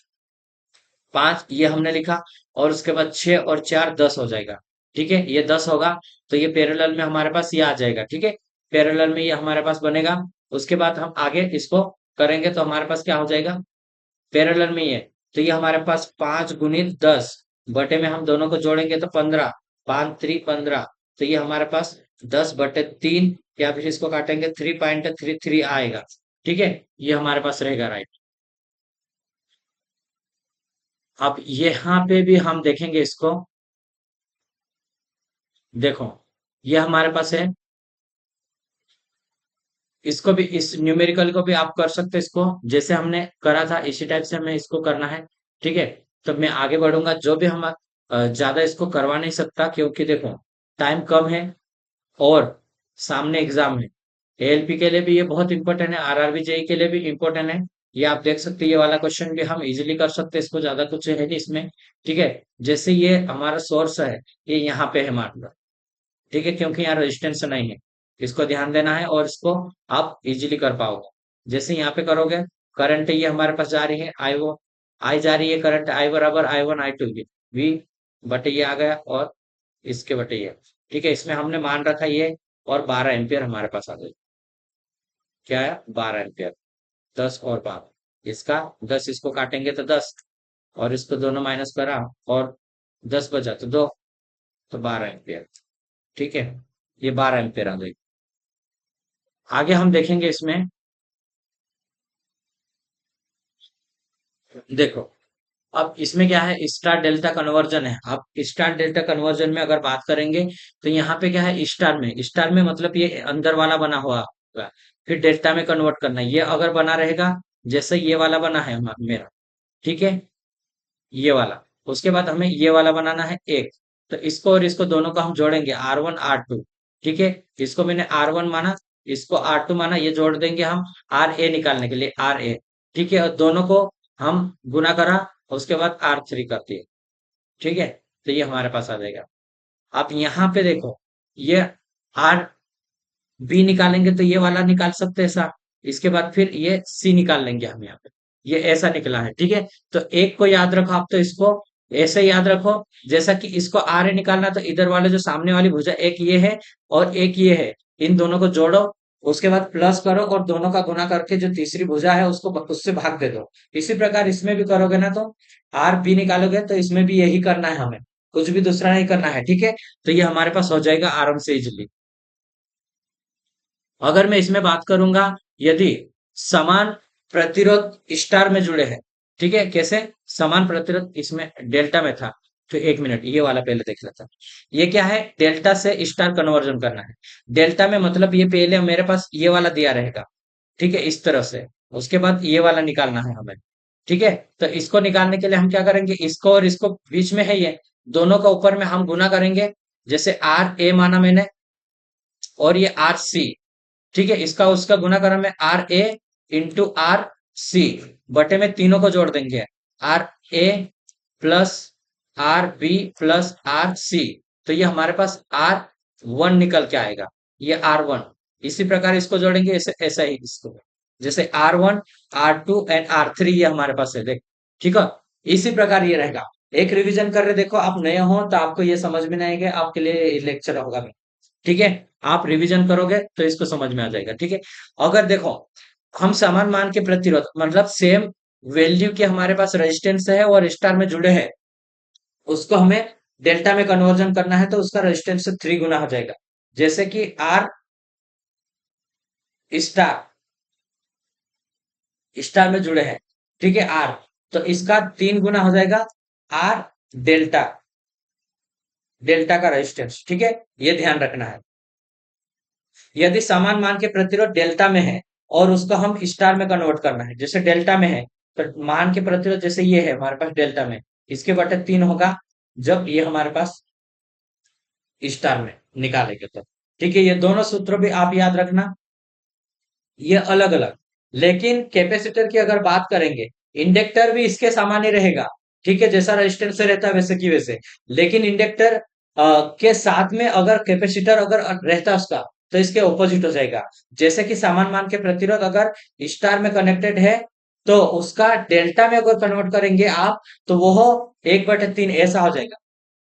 A: 5 ये हमने लिखा, और उसके बाद 6 और 4 10 हो जाएगा। ठीक है, ये 10 होगा, तो ये पैरेलल में हमारे पास ये आ जाएगा। ठीक है, पैरेलल में ये हमारे पास बनेगा। उसके बाद हम आगे इसको करेंगे तो हमारे पास क्या हो जाएगा, पैरेलल में ये, तो ये हमारे पास 5×10 बटे में हम दोनों को जोड़ेंगे तो 15, 5×3 = 15, तो ये हमारे पास 10/3, या फिर इसको काटेंगे 3.33 आएगा। ठीक है, ये हमारे पास रहेगा, राइट। अब यहाँ पे भी हम देखेंगे इसको, देखो ये हमारे पास है, इसको भी, इस न्यूमेरिकल को भी आप कर सकते हो, इसको जैसे हमने करा था इसी टाइप से हमें इसको करना है। ठीक है, तो मैं आगे बढ़ूंगा, जो भी हम ज्यादा इसको करवा नहीं सकता, क्योंकि देखो टाइम कम है और सामने एग्जाम है। एएलपी के लिए भी ये बहुत इंपॉर्टेंट है, आरआरबी जेई के लिए भी इंपॉर्टेंट है। ये आप देख सकते हैं, ये वाला क्वेश्चन भी हम इजीली कर सकते हैं, इसको ज्यादा कुछ है नहीं इसमें। ठीक है, जैसे ये हमारा सोर्स है, ये यहाँ पे है मान लो। ठीक है, क्योंकि यहाँ रेजिस्टेंस नहीं है, इसको ध्यान देना है और इसको आप इजीली कर पाओगे। जैसे यहाँ पे करोगे, करंट ये हमारे पास जा रही है, आई जा रही है, करंट आई बराबर I1 I2 वी बटे ये आ गया, और इसके बटे ये। ठीक है, इसमें हमने मान रखा ये, और 12 एम्पियर हमारे पास आ गई, क्या है, 12 एम्पियर। 10 और 12, इसका 10, इसको काटेंगे तो 10, और इसको दोनों माइनस करा, और 10 बचा तो 2, तो 12 एम्पियर। ठीक है, ये 12 एम्पियर आ गई। आगे हम देखेंगे इसमें, देखो अब इसमें क्या है, स्टार डेल्टा कन्वर्जन है। अब स्टार डेल्टा कन्वर्जन में अगर बात करेंगे, तो यहाँ पे क्या है, स्टार में मतलब ये अंदर वाला बना हुआ होगा, फिर डेल्टा में कन्वर्ट करना है। ये अगर बना रहेगा, जैसे ये वाला बना है मेरा, ठीक है, ये वाला, उसके बाद हमें ये वाला बनाना है एक, तो इसको और इसको दोनों को हम जोड़ेंगे, R1 R2। ठीक है, इसको मैंने R1 माना, इसको R2 माना, ये जोड़ देंगे हम RA निकालने के लिए, RA। ठीक है, और दोनों को हम गुना करा, उसके बाद R3 कर दिए। ठीक है, तो ये हमारे पास आ जाएगा। आप यहाँ पे देखो, ये आर बी निकालेंगे तो ये वाला निकाल सकते हैं ऐसा, इसके बाद फिर ये सी निकाल लेंगे हम यहाँ पे, ये ऐसा निकला है। ठीक है, तो एक को याद रखो आप, तो इसको ऐसे याद रखो, जैसा कि इसको आर ए निकालना, तो इधर वाले जो सामने वाली भुजा, एक ये है और एक ये है, इन दोनों को जोड़ो, उसके बाद प्लस करो, और दोनों का गुना करके जो तीसरी भुजा है उसको उससे भाग दे दो। इसी प्रकार इसमें भी करोगे ना, तो आर बी निकालोगे तो इसमें भी यही करना है हमें, कुछ भी दूसरा नहीं करना है। ठीक है, तो ये हमारे पास हो जाएगा आराम से इजिली। अगर मैं इसमें बात करूंगा, यदि समान प्रतिरोध स्टार में जुड़े हैं, ठीक है, कैसे समान प्रतिरोध, इसमें डेल्टा में था, तो एक मिनट ये वाला पहले देख लेता हूं। ये क्या है, डेल्टा से स्टार कन्वर्जन करना है। डेल्टा में मतलब ये पहले मेरे पास ये वाला दिया रहेगा, ठीक है, इस तरह से, उसके बाद ये वाला निकालना है हमें। ठीक है, तो इसको निकालने के लिए हम क्या करेंगे, इसको और इसको बीच में है ये, दोनों का ऊपर में हम गुना करेंगे, जैसे आर ए माना मैंने, और ये आर सी। ठीक है, इसका उसका गुना करा में RA × RC, बटे में तीनों को जोड़ देंगे, RA + RB + RC, तो ये हमारे पास R1 निकल के आएगा, ये R1। इसी प्रकार इसको जोड़ेंगे, ऐसे ऐसा ही इसको, जैसे R1, R2 एंड R3 ये हमारे पास है, देख। ठीक है, इसी प्रकार ये रहेगा। एक रिवीजन कर रहे, देखो आप नए हो तो आपको ये समझ में नहीं आएगा, आपके लिए लेक्चर होगा। ठीक है, आप रिवीजन करोगे तो इसको समझ में आ जाएगा। ठीक है, अगर देखो हम समान मान के प्रतिरोध, मतलब सेम वैल्यू के हमारे पास रेजिस्टेंस है और स्टार में जुड़े हैं, उसको हमें डेल्टा में कन्वर्जन करना है, तो उसका रेजिस्टेंस 3 गुना हो जाएगा। जैसे कि आर स्टार, स्टार में जुड़े हैं, ठीक है, आर, तो इसका 3 गुना हो जाएगा आर डेल्टा, डेल्टा का रेजिस्टेंस। ठीक है, ये ध्यान रखना है। यदि समान मान के प्रतिरोध डेल्टा में है और उसको हम स्टार में कन्वर्ट करना है, जैसे डेल्टा में है तो मान के प्रतिरोध जैसे ये है हमारे पास डेल्टा में, इसके बटे 3 होगा जब ये हमारे पास स्टार में निकालेंगे तो। ठीक है, ये दोनों सूत्र भी आप याद रखना, ये अलग अलग। लेकिन कैपेसिटर की अगर बात करेंगे, इंडक्टर भी इसके समान ही रहेगा। ठीक है, जैसा रेजिस्टेंस से रहता है वैसे की वैसे। लेकिन इंडक्टर के साथ में अगर कैपेसिटर अगर रहता उसका, तो इसके ऑपोजिट हो जाएगा। जैसे कि समान मान के प्रतिरोध अगर स्टार में कनेक्टेड है, तो उसका डेल्टा में अगर कन्वर्ट करेंगे आप, तो वो 1/3 ऐसा हो जाएगा,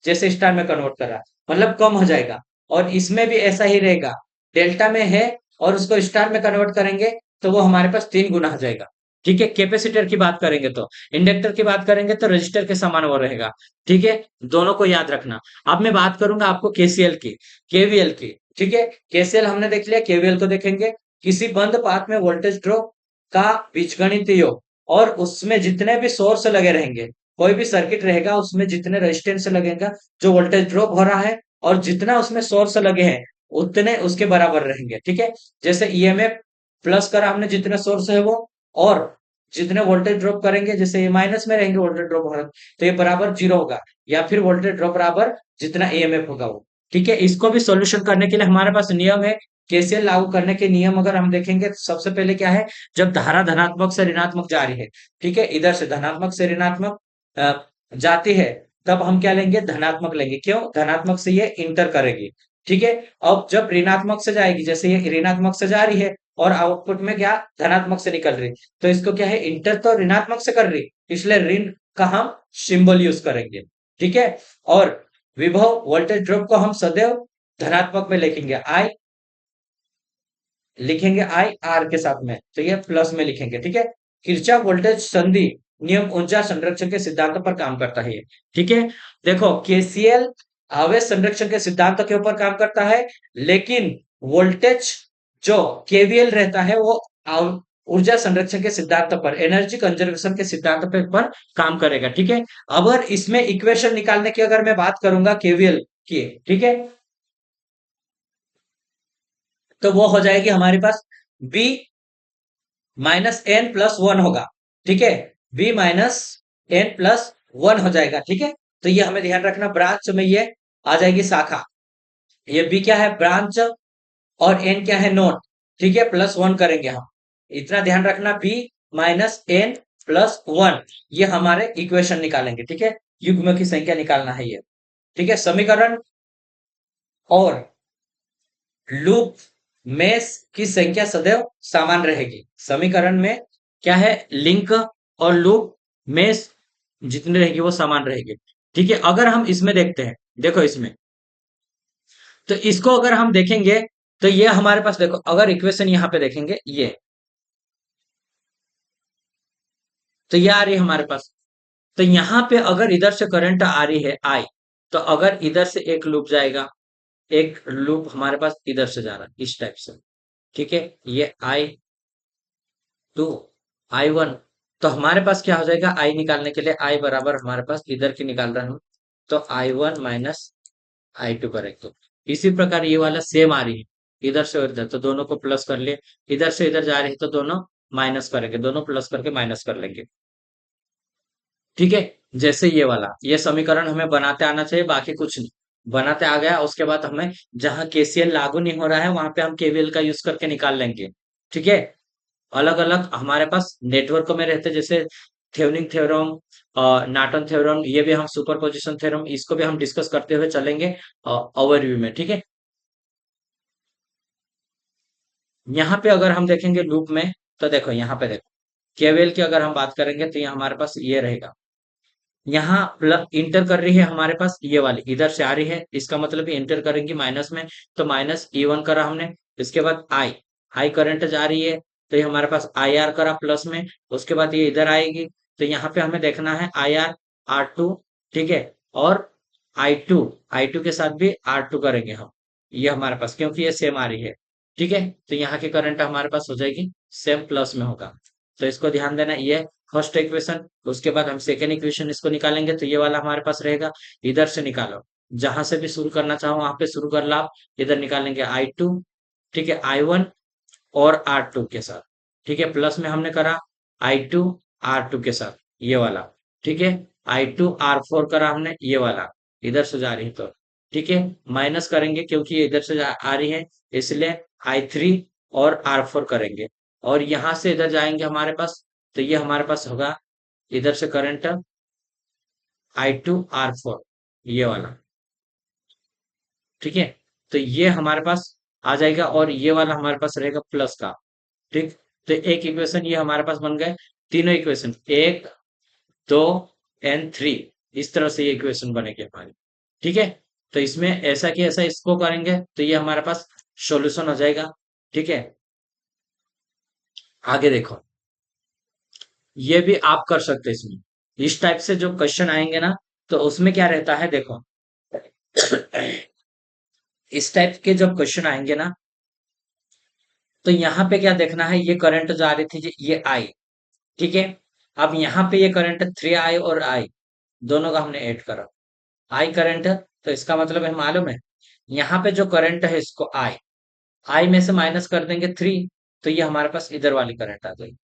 A: जैसे स्टार में कन्वर्ट कर रहा है, मतलब कम हो जाएगा। और इसमें भी ऐसा ही रहेगा, डेल्टा में है और उसको स्टार में कन्वर्ट करेंगे तो वो हमारे पास 3 गुना हो जाएगा। ठीक है, कैपेसिटर की बात करेंगे तो, इंडक्टर की बात करेंगे तो रजिस्टर के समान वो रहेगा। ठीक है, दोनों को याद रखना। अब मैं बात करूंगा आपको केसीएल की, केवीएल की। ठीक है, केसीएल हमने देख लिया, केवीएल को देखेंगे। किसी बंद पाथ में वोल्टेज ड्रॉप का बीजगणित योग, और उसमें जितने भी सोर्स लगे रहेंगे, कोई भी सर्किट रहेगा उसमें जितने रेजिस्टेंस लगेगा, जो वोल्टेज ड्रॉप हो रहा है और जितना उसमें सोर्स लगे हैं उतने उसके बराबर रहेंगे। ठीक है, जैसे ईएमएफ प्लस करा हमने जितने सोर्स है वो, और जितने वोल्टेज ड्रॉप करेंगे, जैसे ये माइनस में रहेंगे वोल्टेज ड्रॉप हो रहा है, तो ये बराबर 0 होगा, या फिर वोल्टेज ड्रॉप बराबर जितना ईएमएफ होगा वो। ठीक है, इसको भी सॉल्यूशन करने के लिए हमारे पास नियम है। केसीएल लागू करने के नियम अगर हम देखेंगे तो सबसे पहले क्या है, जब धारा धनात्मक से ऋणात्मक जा रही है, ठीक है, इधर से धनात्मक से ऋणात्मक जाती है, तब हम क्या लेंगे, धनात्मक लेंगे। क्यों, धनात्मक से ये इंटर करेगी। ठीक है, अब जब ऋणात्मक से जाएगी, जैसे ये ऋणात्मक से जा रही है और आउटपुट में क्या धनात्मक से निकल रही, तो इसको क्या है, इंटर तो ऋणात्मक से कर रही, इसलिए ऋण का हम सिंबल यूज करेंगे। ठीक है, और विभव वोल्टेज ड्रॉप को हम सदैव धनात्मक में लिखेंगे, आई लिखेंगे, आई आर के साथ में, तो ये प्लस में लिखेंगे। ठीक है, किरचॉफ वोल्टेज संधि नियम ऊर्जा संरक्षण के सिद्धांत पर काम करता है। ठीक है, देखो केसीएल आवेश संरक्षण के सिद्धांत के ऊपर काम करता है, लेकिन वोल्टेज जो केवीएल रहता है वो ऊर्जा संरक्षण के सिद्धांत पर, एनर्जी कंजर्वेशन के सिद्धांत पर काम करेगा। ठीक है, अगर इसमें इक्वेशन निकालने की अगर मैं बात करूंगा केवीएल की, ठीक है, तो वो हो जाएगी हमारे पास B minus N plus one होगा। ठीक है, B minus N plus one हो जाएगा। ठीक है, तो ये हमें ध्यान रखना, ब्रांच में ये आ जाएगी शाखा, ये बी क्या है, ब्रांच, और एन क्या है, नोड। ठीक है, प्लस वन करेंगे हम, इतना ध्यान रखना, B minus N plus one, ये हमारे इक्वेशन निकालेंगे। ठीक है, युग्म की संख्या निकालना है ये। ठीक है, समीकरण और लूप में की संख्या सदैव समान रहेगी। समीकरण में क्या है, लिंक और लूप में जितनी रहेगी वो समान रहेगी। ठीक है, अगर हम इसमें देखते हैं, देखो इसमें, तो इसको अगर हम देखेंगे तो ये हमारे पास, देखो अगर इक्वेशन यहां पे देखेंगे, ये तो ये आ रही है हमारे पास, तो यहां पे अगर इधर से करंट आ रही है आई, तो अगर इधर से एक लूप जाएगा, एक लूप हमारे पास इधर से जा रहा है इस टाइप से। ठीक है, ये I2, I1, तो हमारे पास क्या हो जाएगा, आई निकालने के लिए आई बराबर हमारे पास इधर की निकाल रहा हूं, तो I1 माइनस I2 करेंगे। तो इसी प्रकार ये वाला सेम आ रही है, इधर से इधर, तो दोनों को प्लस कर लिए, इधर से इधर जा रही है तो दोनों माइनस करेंगे, दोनों प्लस करके माइनस कर लेंगे। ठीक है, जैसे ये वाला, ये समीकरण हमें बनाते आना चाहिए, बाकी कुछ नहीं, बनाते आ गया, उसके बाद हमें जहां केसीएल लागू नहीं हो रहा है वहां पे हम केवीएल का यूज करके निकाल लेंगे। ठीक है, अलग अलग हमारे पास नेटवर्क में रहते, जैसे थेवेनिन थ्योरम, नॉर्टन थ्योरम, ये भी हम सुपरपोजिशन थ्योरम, इसको भी हम डिस्कस करते हुए चलेंगे ओवरव्यू में, ठीक है। यहाँ पे अगर हम देखेंगे लूप में, तो देखो यहाँ पे देखो, केवीएल की अगर हम बात करेंगे तो ये हमारे पास ये रहेगा। यहाँ प्लस इंटर कर रही है हमारे पास ये वाली, इधर से आ रही है, इसका मतलब ये इंटर करेंगी माइनस में, तो माइनस E1 करा हमने। इसके बाद आई आई करंट जा रही है, तो ये हमारे पास IR करा प्लस में। उसके बाद ये इधर आएगी, तो यहाँ पे हमें देखना है IR R2, ठीक है। और I2 I2 के साथ भी R2 करेंगे हम, ये हमारे पास क्योंकि ये सेम आ रही है, ठीक है। तो यहाँ की करंट हमारे पास हो जाएगी सेम प्लस में होगा, तो इसको ध्यान देना। ये फर्स्ट इक्वेशन। उसके बाद हम सेकेंड इक्वेशन इसको निकालेंगे, तो ये वाला हमारे पास रहेगा। इधर से निकालो, जहां से भी शुरू करना चाहो वहां पे शुरू कर लो आप। इधर निकालेंगे I2, ठीक है, I1 और R2 के साथ, ठीक है। प्लस में हमने करा I2 R2 के साथ, ये वाला, ठीक है। I2 R4 करा हमने, ये वाला इधर से जा रही है, तो ठीक है। माइनस करेंगे क्योंकि ये इधर से आ रही है, इसलिए I3 और R4 करेंगे। और यहां से इधर जाएंगे हमारे पास, तो ये हमारे पास होगा इधर से करंट I2 R4, ये वाला, ठीक है। तो ये हमारे पास आ जाएगा, और ये वाला हमारे पास रहेगा प्लस का, ठीक। तो एक इक्वेशन ये हमारे पास बन गए, तीनों इक्वेशन, 1, 2 एंड 3, इस तरह से ये इक्वेशन बनेगी हमारी, ठीक है। तो इसमें ऐसा कि ऐसा इसको करेंगे तो ये हमारे पास सॉल्यूशन हो जाएगा, ठीक है। आगे देखो, ये भी आप कर सकते हैं इसमें। इस टाइप से जो क्वेश्चन आएंगे ना, तो उसमें क्या रहता है देखो, इस टाइप के जब क्वेश्चन आएंगे ना, तो यहाँ पे क्या देखना है, ये करंट जा रही थी ये आई, ठीक है। अब यहाँ पे ये करंट 3I और I दोनों का हमने ऐड करा, आई करंट, तो इसका मतलब है मालूम है, यहाँ पे जो करंट है इसको आई में से माइनस कर देंगे 3, तो ये हमारे पास इधर वाली करंट आ जाएगी।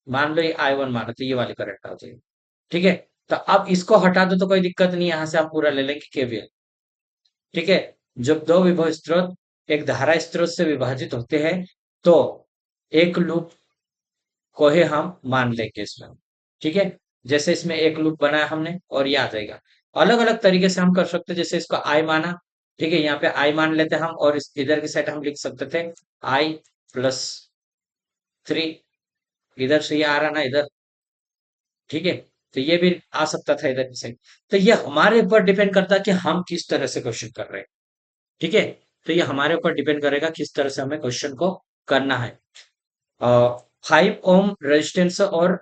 A: मान लो ये I1 मानो, तो ये वाली करंट आ जाएगी, ठीक है। तो अब इसको हटा दो तो कोई दिक्कत नहीं, यहाँ से आप पूरा ले लेंगे केवीएल, ठीक है। जब दो विभव स्रोत एक धारा स्रोत से विभाजित होते हैं, तो एक लूप को ही हम मान लेंगे इसमें, ठीक है। जैसे इसमें एक लूप बनाया हमने और ये आ जाएगा। अलग अलग तरीके से हम कर सकते हैं, जैसे इसको आई माना, ठीक है, यहाँ पे आई मान लेते हैं हम, और इस इधर की साइड हम लिख सकते थे I+3, इधर से ये आ रहा ना इधर, ठीक है। तो ये भी आ सकता था इधर की साइड। तो ये हमारे ऊपर डिपेंड करता है कि हम किस तरह से क्वेश्चन कर रहे हैं, ठीक है। तो ये हमारे ऊपर डिपेंड करेगा किस तरह से हमें क्वेश्चन को करना है। 5 ओम रेजिस्टेंस और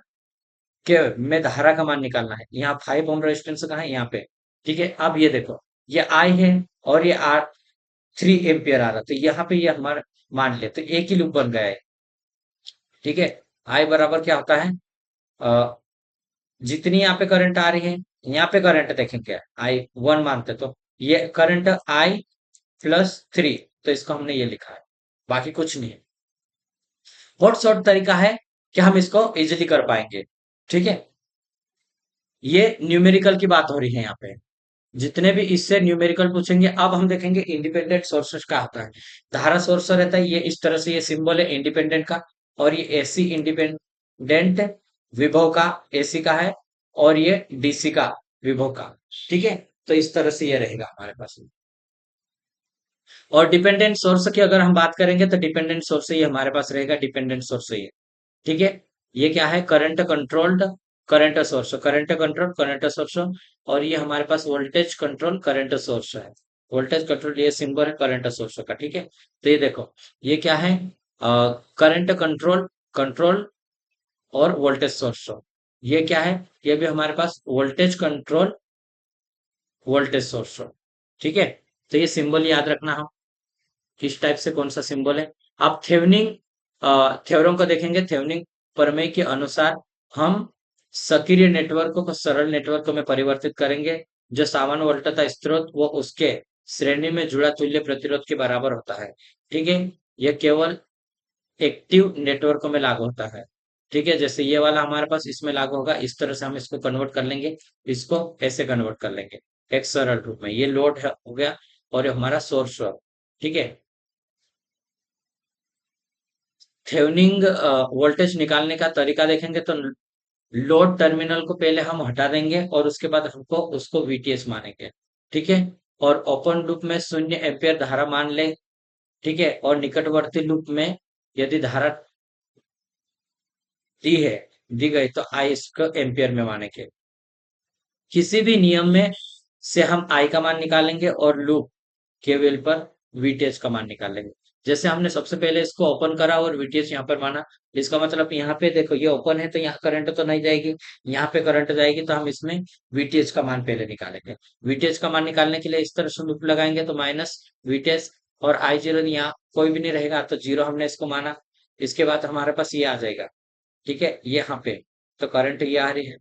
A: के में धारा का मान निकालना है। यहाँ 5 ओम रेजिस्टेंस कहाँ है, यहाँ पे, ठीक है। अब ये देखो, ये आई है और ये R3 एम्पियर आ रहा, तो यहाँ पे ये हमारा मान ले, तो एक ही लूप बन गया है, ठीक है। आई बराबर क्या होता है, अ, जितनी यहाँ पे करंट आ रही है, यहाँ पे करंट देखेंगे I1 मानते, तो ये करंट I+3, तो इसको हमने ये लिखा है, बाकी कुछ नहीं है। बहुत शॉर्ट तरीका है कि हम इसको इजिली कर पाएंगे, ठीक है। ये न्यूमेरिकल की बात हो रही है यहाँ पे, जितने भी इससे न्यूमेरिकल पूछेंगे। अब हम देखेंगे इंडिपेंडेंट सोर्सेस का होता है। धारा सोर्स रहता है ये इस तरह से, ये सिंबल है इंडिपेंडेंट का, और ये एसी इंडिपेंडेंट विभव का, एसी का है, और ये डीसी का विभव का, ठीक है। तो इस तरह से ये रहेगा हमारे पास। और डिपेंडेंट सोर्स की अगर हम बात करेंगे, तो डिपेंडेंट सोर्स ये हमारे पास रहेगा, डिपेंडेंट सोर्स ये, ठीक है। ये क्या है, current controlled current source, current control current source. और ये हमारे पास वोल्टेज कंट्रोल करंट सोर्स है, वोल्टेज कंट्रोल, ये सिंबल है करंट सोर्स का, ठीक है। तो ये देखो, ये क्या है, करंट कंट्रोल कंट्रोल और वोल्टेज सोर्स। ये क्या है, ये भी हमारे पास वोल्टेज कंट्रोल वोल्टेज सोर्स, ठीक है। तो ये सिंबल याद रखना, हम किस टाइप से कौन सा सिंबल है। आप थेवेनिन थ्योरम को देखेंगे, थेवेनिन प्रमेय के अनुसार हम सक्रिय नेटवर्क को सरल नेटवर्क में परिवर्तित करेंगे, जो सामान्य वोल्टता स्रोत वो उसके श्रेणी में जुड़ा तुल्य प्रतिरोध के बराबर होता है, ठीक है। यह केवल एक्टिव नेटवर्क में लागू होता है, ठीक है। जैसे ये वाला हमारे पास इसमें लागू होगा, इस तरह से हम इसको कन्वर्ट कर लेंगे, इसको ऐसे कन्वर्ट कर लेंगे एक सरल रूप में। ये लोड हो गया, और ये हमारा सोर्स हुआ, ठीक है। थेवेनिन वोल्टेज निकालने का तरीका देखेंगे, तो लोड टर्मिनल को पहले हम हटा देंगे और उसके बाद हमको उसको वीटीएस मानेंगे। ठीक है। और ओपन लूप में 0 एम्पियर धारा मान ले। ठीक है। और निकटवर्ती लूप में यदि धारा दी है, दी गई, तो आई इसको एम्पियर में मानेंगे। किसी भी नियम में से हम आई का मान निकालेंगे और लूप केवीएल पर वीटीएस का मान निकालेंगे। जैसे हमने सबसे पहले इसको ओपन करा और वीटीएस यहाँ पर माना, इसका मतलब यहाँ पे देखो ये ओपन है तो यहाँ करंट तो नहीं जाएगी, यहाँ पे करंट जाएगी, तो हम इसमें वीटीएस का मान पहले निकालेंगे। वीटीएस का मान निकालने के लिए इस तरह से लूप लगाएंगे तो माइनस वीटीएस, और आई जीरो यहाँ कोई भी नहीं रहेगा तो जीरो हमने इसको माना। इसके बाद हमारे पास ये आ जाएगा। ठीक है। ये यहाँ पे तो करंट ये आ रही है,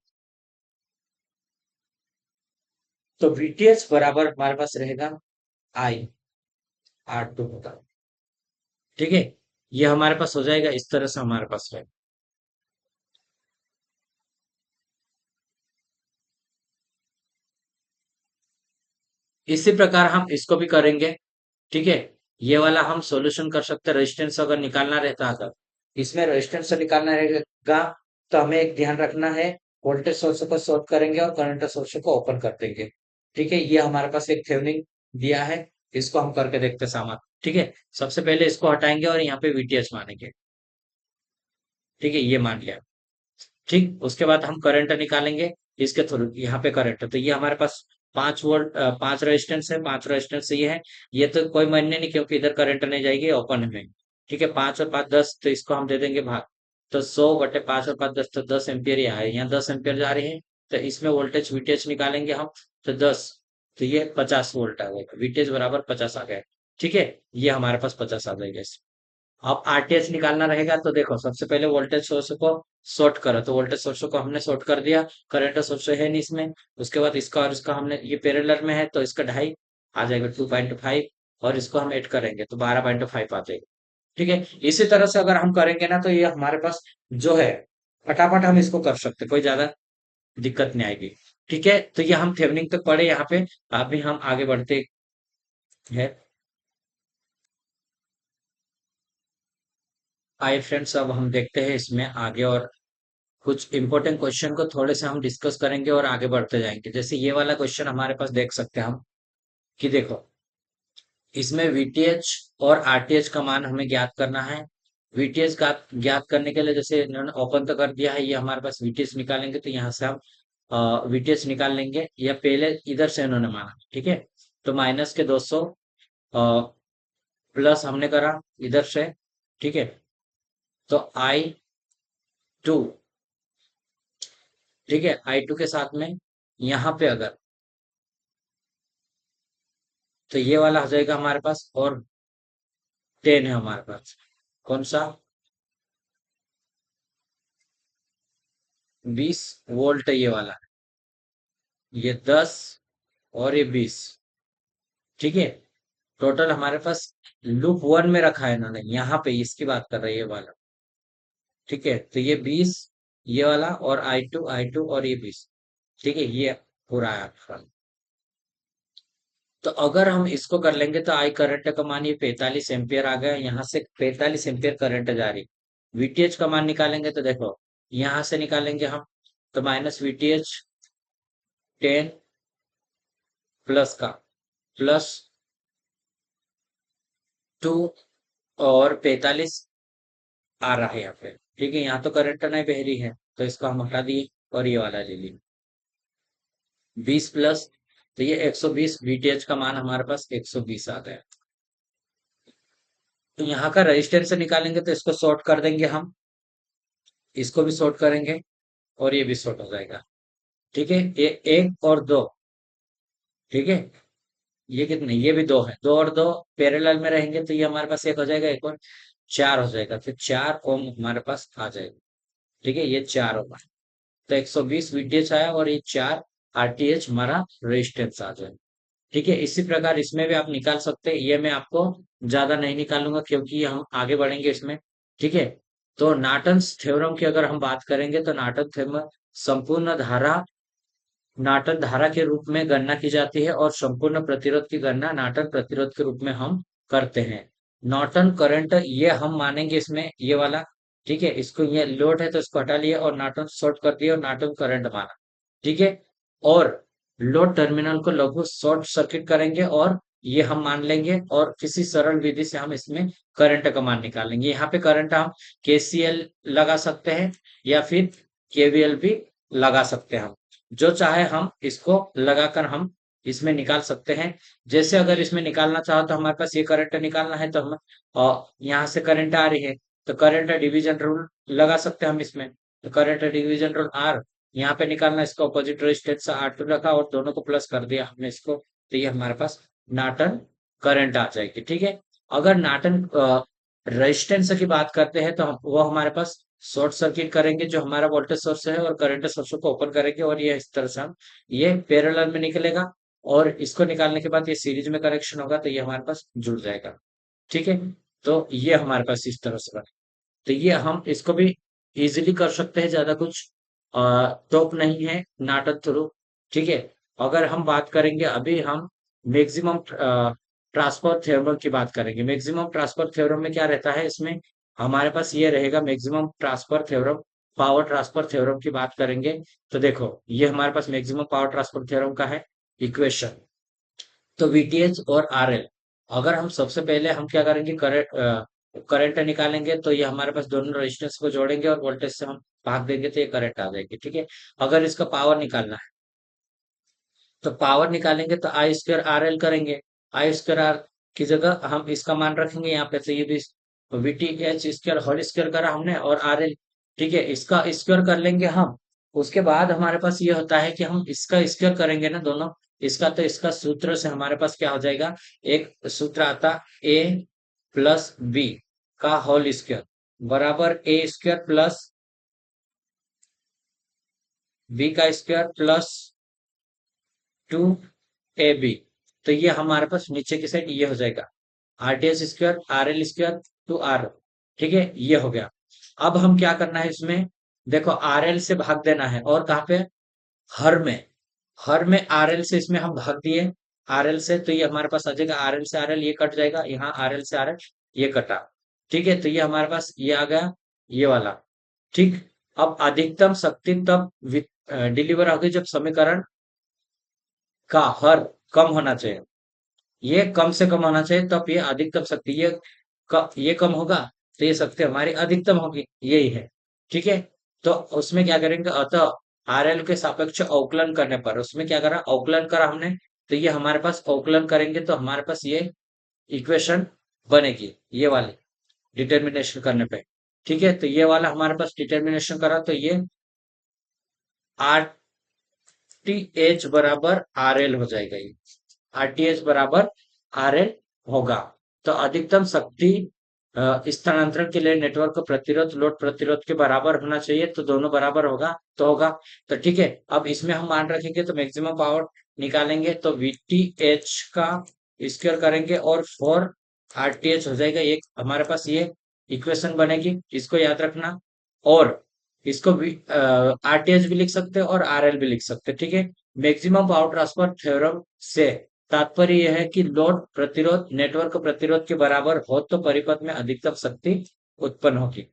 A: तो वीटीएस बराबर हमारे पास रहेगा आई आर टू होगा। ठीक है। ये हमारे पास हो जाएगा, इस तरह से हमारे पास रहेगा। इसी प्रकार हम इसको भी करेंगे। ठीक है। ये वाला हम सॉल्यूशन कर सकते हैं, रेजिस्टेंस अगर निकालना रहता है तो इसमें रेजिस्टेंस से निकालना रहेगा, तो हमें एक ध्यान रखना है, वोल्टेज सोर्स को शॉर्ट करेंगे और करंट सोर्स को ओपन कर देंगे। ठीक है। ये हमारे पास एक थेवेनिन दिया है, इसको हम करके देखते हैं सामान। ठीक है। सबसे पहले इसको हटाएंगे और यहाँ पे वीटीएस मानेंगे। ठीक है। ये मान लिया। ठीक। उसके बाद हम करंट निकालेंगे इसके थ्रू, यहाँ पे करंट, तो ये हमारे पास 5 वोल्ट, 5 रेजिस्टेंस है, 5 रेजिस्टेंस ये है। ये तो कोई मायने नहीं क्योंकि इधर करंट नहीं जाएगी, ओपन में। ठीक है। 5 और 5 10, तो इसको हम दे देंगे भाग, तो 100/5 और 5 10, तो 10 एम्पियर ये है, यहाँ 10 एम्पियर जा रही है। तो इसमें वोल्टेज वीटीएच निकालेंगे हम, तो 10, तो ये 50 वोल्ट आ गया, वीटीएच बराबर 50 आ गया। ठीक है। ये हमारे पास 50 आ जाएगा। अब आरटीएच निकालना रहेगा, तो देखो सबसे पहले वोल्टेज सोर्स को शॉर्ट करो, तो वोल्टेज सोर्स को हमने शॉर्ट कर दिया, करंट सोर्स है नहीं इसमें। उसके बाद इसका और इसका हमने, ये पैरेलल में है तो इसका ढाई आ जाएगा 2.5, और इसको हम ऐड करेंगे तो 12.5 आ जाएगा। ठीक है। इसी तरह से अगर हम करेंगे ना तो ये हमारे पास जो है, फटाफट हम इसको कर सकते, कोई ज्यादा दिक्कत नहीं आएगी। ठीक है। तो ये हम थेवनिंग तक पढ़े यहाँ पे। अभी हम आगे बढ़ते हैं। आइए फ्रेंड्स, अब हम देखते हैं इसमें आगे, और कुछ इंपॉर्टेंट क्वेश्चन को थोड़े से हम डिस्कस करेंगे और आगे बढ़ते जाएंगे। जैसे ये वाला क्वेश्चन हमारे पास देख सकते हैं हम, कि देखो इसमें वीटीएच और आरटीएच का मान हमें ज्ञात करना है। वीटीएच का ज्ञात करने के लिए जैसे इन्होंने ओपन तो कर दिया है, ये हमारे पास वीटीएच निकालेंगे, तो यहाँ से हम वीटीएच निकाल लेंगे, या पहले इधर से इन्होंने माना। ठीक है। तो माइनस के 200 प्लस हमने करा इधर से। ठीक है। तो I2, ठीक है, I2 के साथ में यहाँ पे अगर, तो ये वाला हो जाएगा हमारे पास, और 10 है हमारे पास, कौन सा, 20 वोल्ट है ये वाला, ये 10 और ये 20। ठीक है। टोटल हमारे पास लूप वन में रखा है इन्होंने, यहाँ पे इसकी बात कर रही है ये वाला। ठीक है। तो ये 20, ये वाला, और आई टू और ये 20। ठीक है। ये पूरा है आपका। तो अगर हम इसको कर लेंगे तो आई करंट का मान ये 45 एम्पियर आ गया, यहाँ से 45 एम्पियर करंट जा रही। वीटीएच का मान निकालेंगे तो देखो यहाँ से निकालेंगे हम, तो माइनस वीटीएच 10 प्लस का, प्लस 2, और 45 आ रहा है यहाँ पे। ठीक है। यहाँ तो करंट नहीं बह रही है, तो इसको हम हटा दिए और ये वाला ले लिए 20 प्लस, तो ये 120, वीटीएच का मान हमारे पास 120 आ गया। तो यहाँ का रेजिस्टेंस से निकालेंगे तो इसको शॉर्ट कर देंगे हम, इसको भी शॉर्ट करेंगे, और ये भी शॉर्ट हो जाएगा। ठीक है। ये 1 और 2। ठीक है। ये कितने, ये भी 2 है, 2 और 2 पैरेलल में रहेंगे, तो ये हमारे पास एक हो जाएगा, एक और 4 हो जाएगा, फिर 4 ओम हमारे पास आ जाएगा। ठीक है। ये 4 ओम, तो 120 वीटीएच आया, और ये 4 आरटीएच हमारा रेजिस्टेंस आ जाएगा। ठीक है। इसी प्रकार इसमें भी आप निकाल सकते हैं, ये मैं आपको ज्यादा नहीं निकालूंगा क्योंकि हम आगे बढ़ेंगे इसमें। ठीक है। तो नॉर्टन्स थ्योरम की अगर हम बात करेंगे, तो नॉर्टन थ्योरम संपूर्ण धारा नॉर्टन धारा के रूप में गणना की जाती है, और संपूर्ण प्रतिरोध की गणना नॉर्टन प्रतिरोध के रूप में हम करते हैं। नॉर्टन करंट ये हम मानेंगे इसमें, ये वाला ठीक है, इसको ये लोड है तो इसको हटा लिया और नॉर्टन शॉर्ट कर दिया और नॉर्टन करंट माना। ठीक है, और लोड टर्मिनल को लघु शॉर्ट सर्किट करेंगे और ये हम मान लेंगे और किसी सरल विधि से हम इसमें करंट का मान निकालेंगे। यहाँ पे करंट हम केसीएल लगा सकते हैं या फिर केवीएल भी लगा सकते हैं। हम जो चाहे हम इसको लगाकर हम इसमें निकाल सकते हैं। जैसे अगर इसमें निकालना चाहो तो हमारे पास ये करंट निकालना है तो हम यहाँ से करंट आ रही है तो करंट डिवीजन रूल लगा सकते हैं हम इसमें। तो करंट डिवीजन रूल आर, यहाँ पे निकालना, इसका ऑपोजिट रेजिस्टेंस R2 रखा और दोनों को प्लस कर दिया हमने इसको, तो ये हमारे पास नॉर्टन करंट आ जाएगी। ठीक है, अगर नॉर्टन रेजिस्टेंस की बात करते हैं तो वो हमारे पास शॉर्ट सर्किट करेंगे जो हमारा वोल्टेज सोर्स है और करंट सोर्स को ओपन करेंगे और ये इस तरह से हम ये पैरेलल में निकलेगा और इसको निकालने के बाद ये सीरीज में कनेक्शन होगा तो ये हमारे पास जुड़ जाएगा। ठीक है, तो ये हमारे पास इस तरह से बने। तो ये हम इसको भी इजीली कर सकते हैं, ज्यादा कुछ टॉप नहीं है नाटक थ्रू। ठीक है, अगर हम बात करेंगे अभी हम मैक्सिमम ट्रांसफर थ्योरम की बात करेंगे। मैक्सिमम ट्रांसफर थ्योरम में क्या रहता है, इसमें हमारे पास ये रहेगा maximum transfer theorem, power transfer theorem की बात करेंगे। तो देखो ये हमारे पास मैक्सिमम पावर ट्रांसफर थ्योरम का है इक्वेशन। तो वीटीएच और आरएल, अगर हम सबसे पहले हम क्या करेंगे, करंट निकालेंगे तो ये हमारे पास दोनों रेजिस्टेंस को जोड़ेंगे और वोल्टेज से हम भाग देंगे तो ये करंट आ जाएगी। ठीक है, अगर इसका पावर निकालना है तो पावर निकालेंगे तो आई स्क्वायर आर एल करेंगे। आई स्क्वायर आर की जगह हम इसका मान रखेंगे यहाँ पे, तो ये भी VT H square whole square करा हमने और आर एल। ठीक है, इसका स्क्वायर कर लेंगे हम। उसके बाद हमारे पास ये होता है कि हम इसका स्क्वायर करेंगे ना दोनों, इसका तो इसका सूत्र से हमारे पास क्या हो जाएगा, एक सूत्र आता ए प्लस बी का होल स्क्वायर बराबर ए स्क्वायर प्लस बी का स्क्वायर प्लस 2ab। तो ये हमारे पास नीचे की साइड ये हो जाएगा R T H square R L square two R. ठीक है, ये हो गया। अब हम क्या करना है इसमें, देखो आर एल से भाग देना है और कहाँ पे, हर में, हर में आर एल से इसमें हम भाग दिए आर एल से, तो ये हमारे पास आ जाएगा आर एल से आर एल ये कट जाएगा, यहाँ आर एल से आर एल ये कटा। ठीक है, तो ये हमारे पास ये आ गया ये वाला। ठीक, अब अधिकतम शक्ति तब डिलीवर होगी जब समीकरण का हर कम होना चाहिए, ये कम से कम होना चाहिए तब ये अधिकतम शक्ति, ये कम होगा तो ये शक्ति हमारी अधिकतम होगी, यही है। ठीक है, तो उसमें क्या करेंगे, अतः आरएल के सापेक्ष अवकलन करने पर, उसमें क्या करा, अवकलन करा हमने, तो ये हमारे पास अवकलन करेंगे तो हमारे पास ये इक्वेशन बनेगी ये वाली डिटर्मिनेशन करने पे। ठीक है, तो ये वाला हमारे पास डिटर्मिनेशन करा तो ये आर टी एच बराबर आर एल हो जाएगा, ये आरटीएच बराबर आरएल होगा। तो अधिकतम शक्ति स्थानांतरण के लिए नेटवर्क प्रतिरोध लोड प्रतिरोध के बराबर होना चाहिए, तो दोनों बराबर होगा तो होगा। तो ठीक है, अब इसमें हम मान रखेंगे तो मैक्सिमम पावर निकालेंगे तो वीटीएच का स्क्वायर करेंगे और 4 आरटीएच हो जाएगा, एक हमारे पास ये इक्वेशन बनेगी, इसको याद रखना। और इसको भी आरटीएच भी लिख सकते हैं और आरएल भी लिख सकते हैं। ठीक है, मैक्सिमम पावर ट्रांसफर थ्योरम से तात्पर्य यह है कि लोड प्रतिरोध नेटवर्क प्रतिरोध के बराबर हो तो परिपथ में अधिकतम शक्ति उत्पन्न होगी।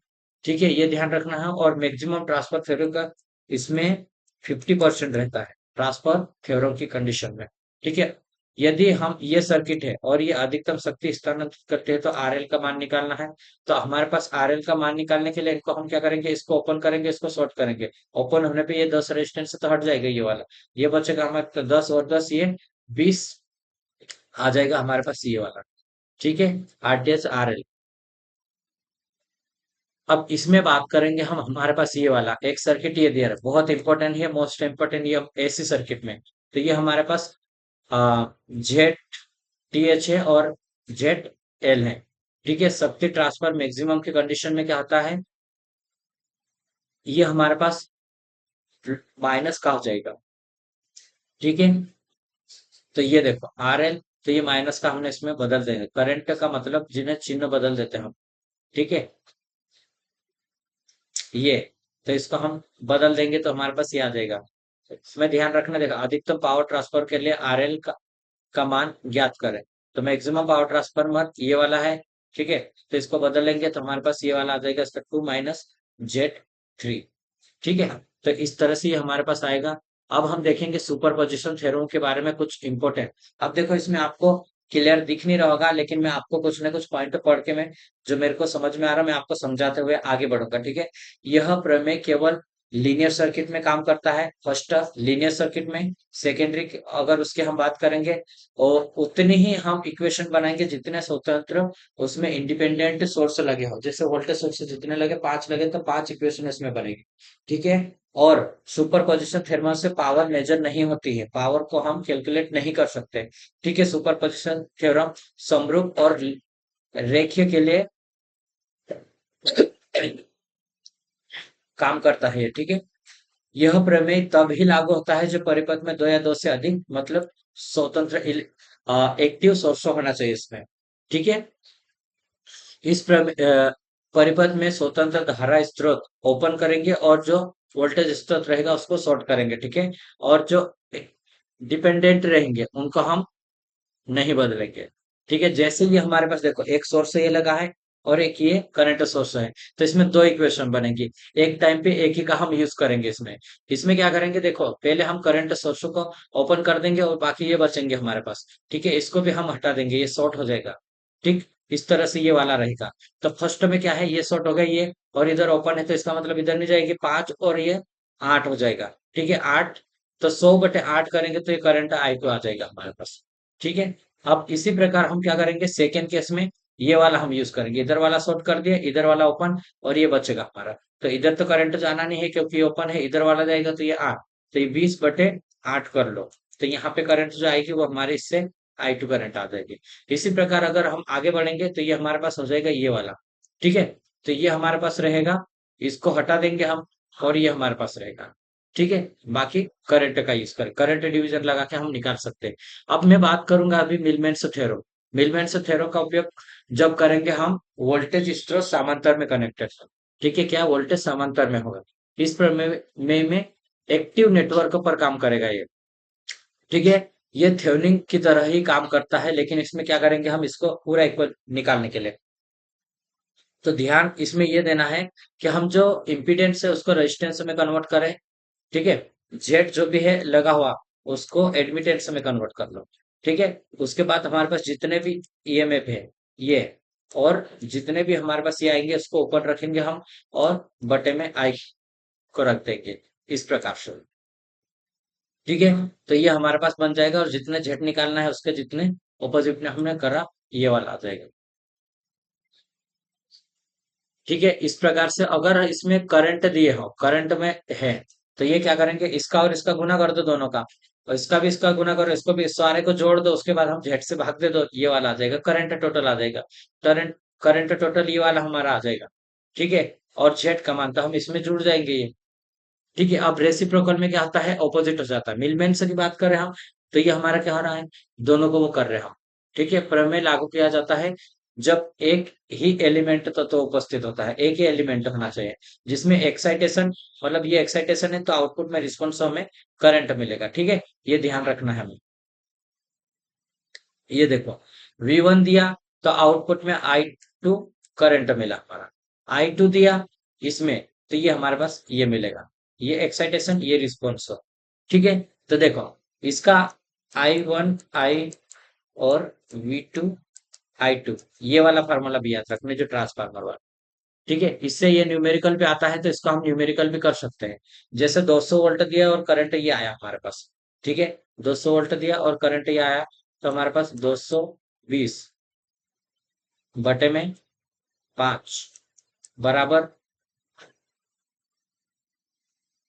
A: ठीक है, ये ध्यान रखना है। और मैक्सिमम ट्रांसफर थ्योरम का इसमें 50% रहता है ट्रांसफर थ्योरम की कंडीशन में। ठीक है, यदि हम ये सर्किट है और ये अधिकतम शक्ति स्थानांतरित करते हैं तो आरएल का मान निकालना है। तो हमारे पास आरएल का मान निकालने के लिए इनको हम क्या करेंगे, इसको ओपन करेंगे, इसको शॉर्ट करेंगे। ओपन होने पे ये 10 रेजिस्टेंस से तो हट जाएगा ये वाला, ये बचेगा हमारे 10 और 10 ये 20 आ जाएगा हमारे पास ये वाला। ठीक है, आरटीएच आरएल। अब इसमें बात करेंगे हम, हमारे पास ये वाला एक सर्किट ये दिया है, बहुत इंपॉर्टेंट है, मोस्ट इंपॉर्टेंट ये एसी सर्किट में। तो ये हमारे पास जेड टी एच है और जेड एल है। ठीक है, शक्ति ट्रांसफर मैक्सिमम की कंडीशन में क्या होता है, ये हमारे पास माइनस का हो जाएगा। ठीक है, तो ये देखो आर एल, तो ये माइनस का हमने इसमें बदल देंगे, करंट का मतलब जिन्हें चिन्ह बदल देते हैं हम। ठीक है, ये, तो इसको हम बदल देंगे तो हमारे पास ये आ जाएगा। इसमें ध्यान रखना, देखो अधिकतम पावर ट्रांसफर के लिए आरएल का मान ज्ञात करें। तो मैक्सिमम पावर ट्रांसफर ये वाला है, ठीक है, तो इसको बदलेंगे तो हमारे पास ये वाला आ जाएगा इसका 2 - Z3। ठीक है, तो इस तरह से ये हमारे पास आएगा। अब हम देखेंगे सुपरपोजिशन थ्योरम के बारे में कुछ इंपॉर्टेंट। अब देखो इसमें आपको क्लियर दिख नहीं रहा होगा, लेकिन मैं आपको कुछ ना कुछ पॉइंट पढ़ के मैं जो मेरे को समझ में आ रहा है मैं आपको समझाते हुए आगे बढ़ूंगा। ठीक है, यह प्रमेय केवल लीनियर सर्किट में काम करता है, फर्स्ट लीनियर सर्किट में। सेकेंडरी अगर उसकी हम बात करेंगे और उतनी ही हम इक्वेशन बनाएंगे जितने स्वतंत्र उसमें इंडिपेंडेंट सोर्स लगे हो। जैसे वोल्टेज सोर्स जितने लगे, 5 लगे, तो 5 इक्वेशन इसमें बनेगी। ठीक है, और सुपरपोजिशन थ्योरम से पावर मेजर नहीं होती है, पावर को हम कैलकुलेट नहीं कर सकते। ठीक है, सुपरपोजिशन थ्योरम समरूप और रेखीय के लिए काम करता है। ठीक है, यह प्रमेय तभी लागू होता है जब परिपथ में दो या दो से अधिक मतलब स्वतंत्र एक्टिव सोर्स होना चाहिए इसमें। ठीक है, इस परिपथ में स्वतंत्र धारा स्रोत ओपन करेंगे और जो वोल्टेज स्रोत रहेगा उसको शॉर्ट करेंगे। ठीक है, और जो डिपेंडेंट रहेंगे उनको हम नहीं बदलेंगे। ठीक है, जैसे ये हमारे पास देखो एक सोर्स ये लगा है और एक ये करंट सोर्स है, तो इसमें दो इक्वेशन बनेगी। एक टाइम पे एक ही का हम यूज करेंगे इसमें। इसमें क्या करेंगे, देखो पहले हम करंट सोर्स को ओपन कर देंगे और बाकी ये बचेंगे हमारे पास। ठीक है, इसको भी हम हटा देंगे, ये शॉर्ट हो जाएगा। ठीक, इस तरह से ये वाला रहेगा। तो फर्स्ट में क्या है, ये शॉर्ट हो गया ये, और इधर ओपन है तो इसका मतलब इधर नहीं जाएगी 5 और ये 8 हो जाएगा। ठीक है, 8, तो 100/8 करेंगे तो ये करंट I2 आ जाएगा हमारे पास। ठीक है, अब इसी प्रकार हम क्या करेंगे सेकेंड केस में, ये वाला हम यूज करेंगे। इधर वाला शॉर्ट कर दिया, इधर वाला ओपन, और ये बचेगा हमारा। तो इधर तो करंट जाना नहीं है क्योंकि ये ओपन है, इधर वाला जाएगा तो ये 8, तो ये 20/8 कर लो। तो यहाँ पे करंट जो आएगी वो हमारे इससे I2 करंट आ जाएगी। इसी प्रकार अगर हम आगे बढ़ेंगे तो ये हमारे पास हो जाएगा ये वाला। ठीक है, तो ये हमारे पास रहेगा, इसको हटा देंगे हम, और ये हमारे पास रहेगा। ठीक है, बाकी करंट का यूज करें, करंट डिवीजन लगा के हम निकाल सकते हैं। अब मैं बात करूंगा अभी मिलमेंस थ्योरम। मिलमेंस थ्योरम का उपयोग जब करेंगे हम वोल्टेज स्रोत समांतर में कनेक्टेड है। ठीक है, क्या वोल्टेज समांतर में होगा, इस पर में एक्टिव नेटवर्क पर काम करेगा ये। ठीक है, ये थ्योनिंग की तरह ही काम करता है, लेकिन इसमें क्या करेंगे हम इसको पूरा इक्वल निकालने के लिए। तो ध्यान इसमें ये देना है कि हम जो इम्पीडेंस है उसको रेजिस्टेंस में कन्वर्ट करें। ठीक है, जेड जो भी है लगा हुआ उसको एडमिटेंस में कन्वर्ट कर लो। ठीक है, उसके बाद हमारे पास जितने भी ईएमएफ है ये, और जितने भी हमारे पास ये आएंगे उसको ऊपर रखेंगे हम, और बटे में आई को रख देंगे इस प्रकार से। ठीक है, तो ये हमारे पास बन जाएगा, और जितने जेड निकालना है उसके जितने ऑपोजिट में हमने करा ये वाला आ जाएगा। ठीक है, इस प्रकार से अगर इसमें करंट दिए हो, करंट में है, तो ये क्या करेंगे, इसका और इसका गुना कर दो दोनों का, और इसका भी इसका गुना करो, इसको भी, इस सारे को जोड़ दो, उसके बाद हम जेड से भाग दे दो, ये वाला आ जाएगा करंट टोटल आ जाएगा। करंट करंट टोटल ये वाला हमारा आ जाएगा। ठीक है, और जेड का मान तो हम इसमें जुड़ जाएंगे ये। ठीक है, अब रेसिप्रोकल में क्या होता है, ऑपोजिट हो जाता है। मिलमेन से की बात करें हम, तो ये हमारा क्या हो रहा है, दोनों को वो कर रहे हैं हम। ठीक है, प्रमेय लागू किया जाता है जब एक ही एलिमेंट तो उपस्थित होता है, एक ही एलिमेंट होना चाहिए जिसमें एक्साइटेशन, मतलब ये एक्साइटेशन है तो आउटपुट में रिस्पॉन्स हमें करंट मिलेगा। ठीक है, ये ध्यान रखना है हमें। ये देखो V1 दिया तो आउटपुट में I2 करंट मिला हमारा, I2 दिया इसमें तो ये हमारे पास ये मिलेगा, ये एक्साइटेशन ये रिस्पॉन्स हो। ठीक है, तो देखो इसका I1 I और V2 I2, ये वाला फार्मूला भी याद रखना जो ट्रांसफार्मर वाला। ठीक है, इससे ये न्यूमेरिकल पे आता है तो इसको हम न्यूमेरिकल भी कर सकते हैं। जैसे 200 वोल्ट दिया और करंट ये आया हमारे पास। ठीक है, 200 वोल्ट दिया और करंट ये आया, तो हमारे पास 220 बटे में 5 बराबर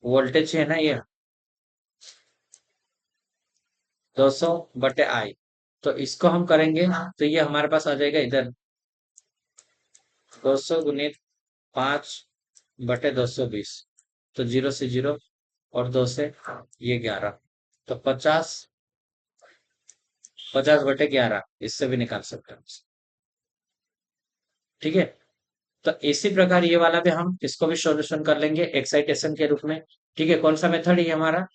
A: वोल्टेज है ना ये, 200/I। तो इसको हम करेंगे तो ये हमारे पास आ जाएगा इधर 200 × 5/220, तो 0 से 0 और 2 से ये 11, तो 50/11 इससे भी निकाल सकते हैं। ठीक है, तो इसी प्रकार ये वाला भी हम इसको भी सॉल्यूशन कर लेंगे एक्साइटेशन के रूप में। ठीक है, कौन सा मेथड है ये हमारा,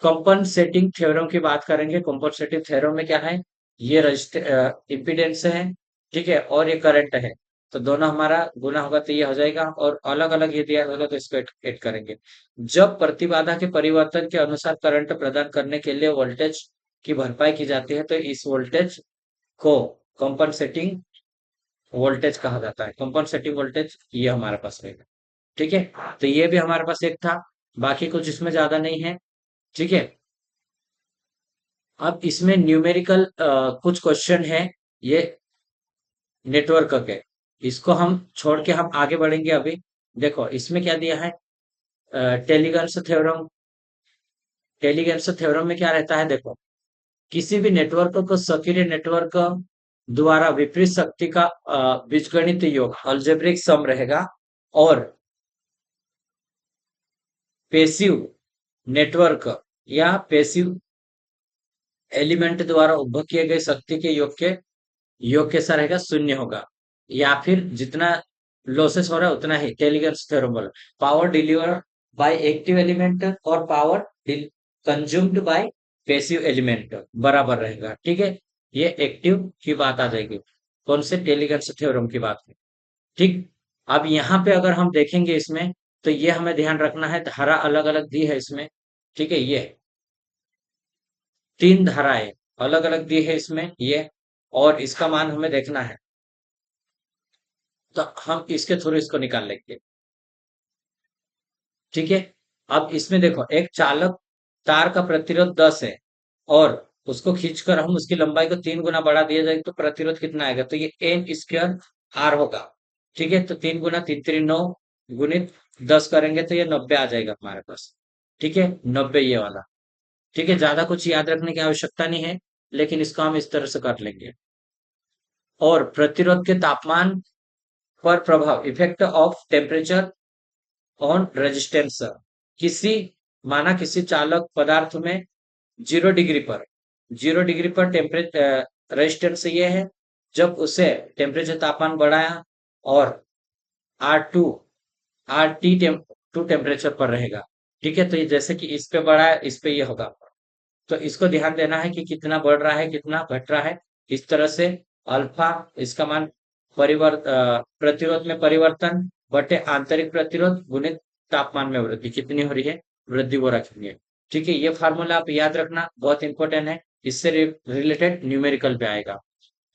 A: कंपनसेटिंग थ्योरम की बात करेंगे। कंपनसेटिंग थ्योरम में क्या है, ये रजिस्टर इम्पीडेंस है, ठीक है, और ये करंट है। तो दोनों हमारा गुना होगा तो ये हो जाएगा, और अलग अलग ये दिया होगा तो इसको ऐड करेंगे। जब प्रतिबाधा के परिवर्तन के अनुसार करंट प्रदान करने के लिए वोल्टेज की भरपाई की जाती है तो इस वोल्टेज को कंपनसेटिंग वोल्टेज कहा जाता है। कंपनसेटिंग वोल्टेज ये हमारे पास रहेगा, ठीक है। तो ये भी हमारे पास एक था, बाकी कुछ इसमें ज्यादा नहीं है, ठीक है। अब इसमें न्यूमेरिकल कुछ क्वेश्चन है ये नेटवर्क के, इसको हम छोड़ के हम आगे बढ़ेंगे अभी। देखो इसमें क्या दिया है, टेलीगन्स थ्योरम। टेलीगन्स थ्योरम में क्या रहता है, देखो किसी भी नेटवर्क को सक्रिय नेटवर्क द्वारा विपरीत शक्ति का बीजगणित योग अलजेब्रिक सम रहेगा, और पेसिव नेटवर्क या पेसिव एलिमेंट द्वारा उपभोग किए गए शक्ति के योग कैसा रहेगा, शून्य होगा, या फिर जितना लॉसेस हो रहा है उतना ही। टेलीग्राफ थ्योरम बोला power deliver by active element और power consumed by passive element बराबर रहेगा, ठीक है। ये एक्टिव की बात आ जाएगी, कौन से, टेलीग्राफ थ्योरम की बात है, ठीक। अब यहाँ पे अगर हम देखेंगे इसमें, तो ये हमें ध्यान रखना है, धारा अलग अलग दी है इसमें, ठीक है। ये तीन धाराएं अलग अलग दी है इसमें ये, और इसका मान हमें देखना है, तो हम इसके थ्रू इसको निकाल लेंगे, ठीक है। अब इसमें देखो एक चालक तार का प्रतिरोध 10 है, और उसको खींचकर हम उसकी लंबाई को 3 गुना बढ़ा दिया जाए तो प्रतिरोध कितना आएगा, तो ये एन स्क्वायर आर होगा, ठीक है। तो 3 गुना 3 3 9 गुणित 10 करेंगे तो ये 90 आ जाएगा हमारे पास, ठीक है। 90 ये वाला, ठीक है। ज्यादा कुछ याद रखने की आवश्यकता नहीं है, लेकिन इसको हम इस तरह से कर लेंगे। और प्रतिरोध के तापमान पर प्रभाव, effect of temperature on resistance. किसी माना किसी चालक पदार्थ में 0 डिग्री पर, 0 डिग्री पर टेम्परेचर रेजिस्टेंस ये है, जब उसे टेम्परेचर तापमान बढ़ाया और R2 RT टू टेम्परेचर पर रहेगा, ठीक है। तो ये जैसे कि इस पे बढ़ा है, इस पे ये होगा, तो इसको ध्यान देना है कि कितना बढ़ रहा है कितना घट रहा है। इस तरह से अल्फा इसका मान प्रतिरोध में परिवर्तन बटे आंतरिक प्रतिरोध गुणित तापमान में वृद्धि कितनी हो रही है, वृद्धि वो रखेंगे, ठीक है। ये फार्मूला आप याद रखना, बहुत इंपॉर्टेंट है, इससे रिलेटेड न्यूमेरिकल पे आएगा,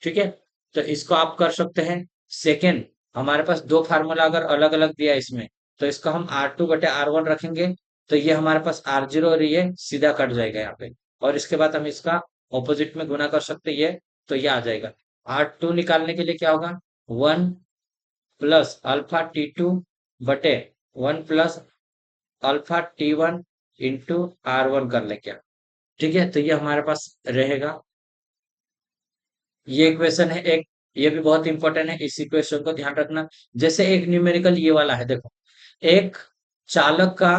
A: ठीक है। तो इसको आप कर सकते हैं। सेकेंड, हमारे पास दो फार्मूला अगर अलग अलग दिया है इसमें, तो इसको हम R2 बटे R1 रखेंगे, तो ये हमारे पास R0 और ये सीधा कट जाएगा यहाँ पे, और इसके बाद हम इसका ऑपोजिट में गुना कर सकते हैं, ये तो ये आ जाएगा। R2 निकालने के लिए क्या होगा, 1 प्लस अल्फा T2 बटे 1 plus alpha T1 into R1 कर ले क्या, ठीक है। तो ये हमारे पास रहेगा, ये इक्वेशन है एक, ये भी बहुत इंपॉर्टेंट है, इस इक्वेशन को ध्यान रखना। जैसे एक न्यूमेरिकल ये वाला है, देखो एक चालक का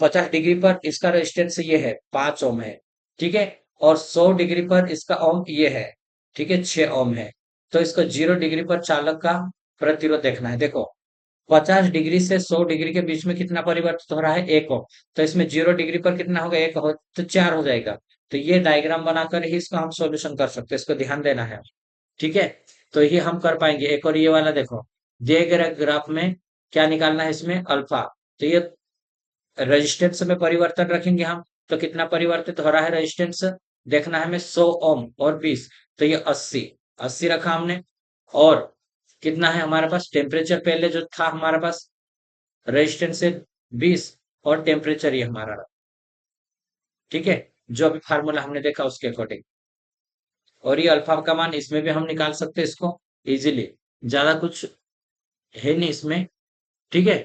A: 50 डिग्री पर इसका रेजिस्टेंस ये है 5 ओम है, ठीक है। और 100 डिग्री पर इसका ओम ये है, ठीक है, 6 ओम है। तो इसको 0 डिग्री पर चालक का प्रतिरोध देखना है। देखो 50 डिग्री से 100 डिग्री के बीच में कितना परिवर्तित हो रहा है, 1 ओम। तो इसमें 0 डिग्री पर कितना होगा, 1 हो तो 4 हो जाएगा। तो ये डायग्राम बनाकर ही इसको हम सॉल्यूशन कर सकते हैं, इसको ध्यान देना है, ठीक है। तो ये हम कर पाएंगे। एक और ये वाला देखो, दिए गए ग्राफ में क्या निकालना है, इसमें अल्फा। तो ये रेजिस्टेंस में परिवर्तन रखेंगे हम, तो कितना परिवर्तित हो रहा है रेजिस्टेंस, देखना है हमें 100 ओम और 20, तो ये 80, 80 रखा हमने। और कितना है हमारे पास टेम्परेचर, पहले जो था हमारे पास रेजिस्टेंस से 20, और टेम्परेचर ये हमारा रहा, ठीक है, जो अभी फार्मूला हमने देखा उसके अकॉर्डिंग। और ये अल्फा का मान इसमें भी हम निकाल सकते हैं इसको इजीली, ज्यादा कुछ है नहीं इसमें, ठीक है।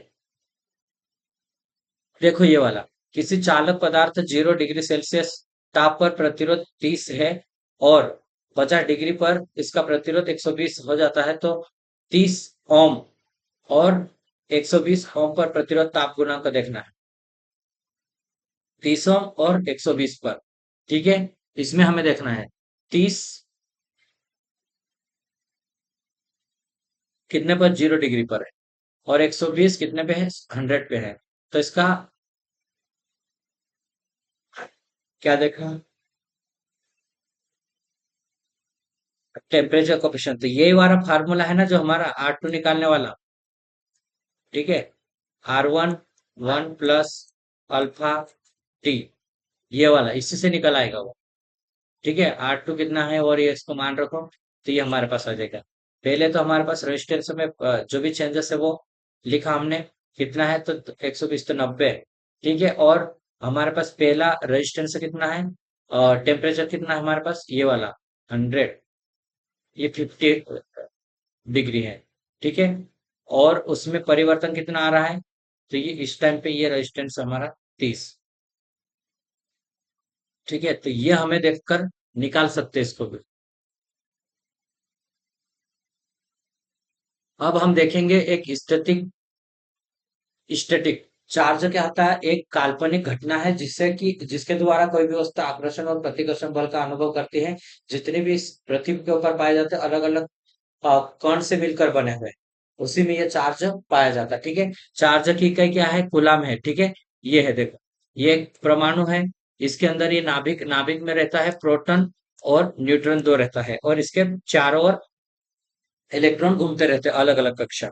A: देखो ये वाला, किसी चालक पदार्थ 0 डिग्री सेल्सियस ताप पर प्रतिरोध 30 है, और 50 डिग्री पर इसका प्रतिरोध 120 हो जाता है, तो 30 ओम और 120 ओम पर प्रतिरोध ताप गुणांक को देखना है, 30 ओम और 120 पर, ठीक है। इसमें हमें देखना है 30 कितने पर, 0 डिग्री पर है, और 120 कितने पे है, 100 पे है। तो इसका क्या देखा? टेम्परेचर कोफिशिएंट, तो यही वाला फार्मूला है ना जो हमारा R2 निकालने वाला। ठीक है, R1 1 प्लस अल्फा टी, ये वाला इसी से निकल आएगा वो। ठीक है, R2 कितना है और ये इसको मान रखो, तो ये हमारे पास आ जाएगा। पहले तो हमारे पास रेजिस्टेंस में जो भी चेंजेस है वो लिखा हमने, कितना है तो 120 तो 90। ठीक है, और हमारे पास पहला रेजिस्टेंस कितना है और टेम्परेचर कितना है हमारे पास, ये वाला 100, ये 50 डिग्री है। ठीक है, और उसमें परिवर्तन कितना आ रहा है, तो ये इस टाइम पे ये रेजिस्टेंस हमारा 30। ठीक है, तो ये हमें देखकर निकाल सकते हैं इसको भी। अब हम देखेंगे एक स्टैटिक। स्टैटिक चार्ज क्या होता है, एक काल्पनिक घटना है जिससे कि जिसके द्वारा कोई भी वस्तु आकर्षण और प्रतिकर्षण बल का अनुभव करती है। जितने भी इस पृथ्वी के ऊपर पाए जाते हैं अलग अलग कण से मिलकर बने हुए, उसी में ये चार्ज पाया जाता है। ठीक है, चार्ज की इकाई क्या है, कूलम है। ठीक है, ये है देखो, ये एक परमाणु है, इसके अंदर ये नाभिक, नाभिक में रहता है प्रोटॉन और न्यूट्रॉन दो रहता है, और इसके चारों ओर इलेक्ट्रॉन घूमते रहते हैं अलग अलग कक्षा।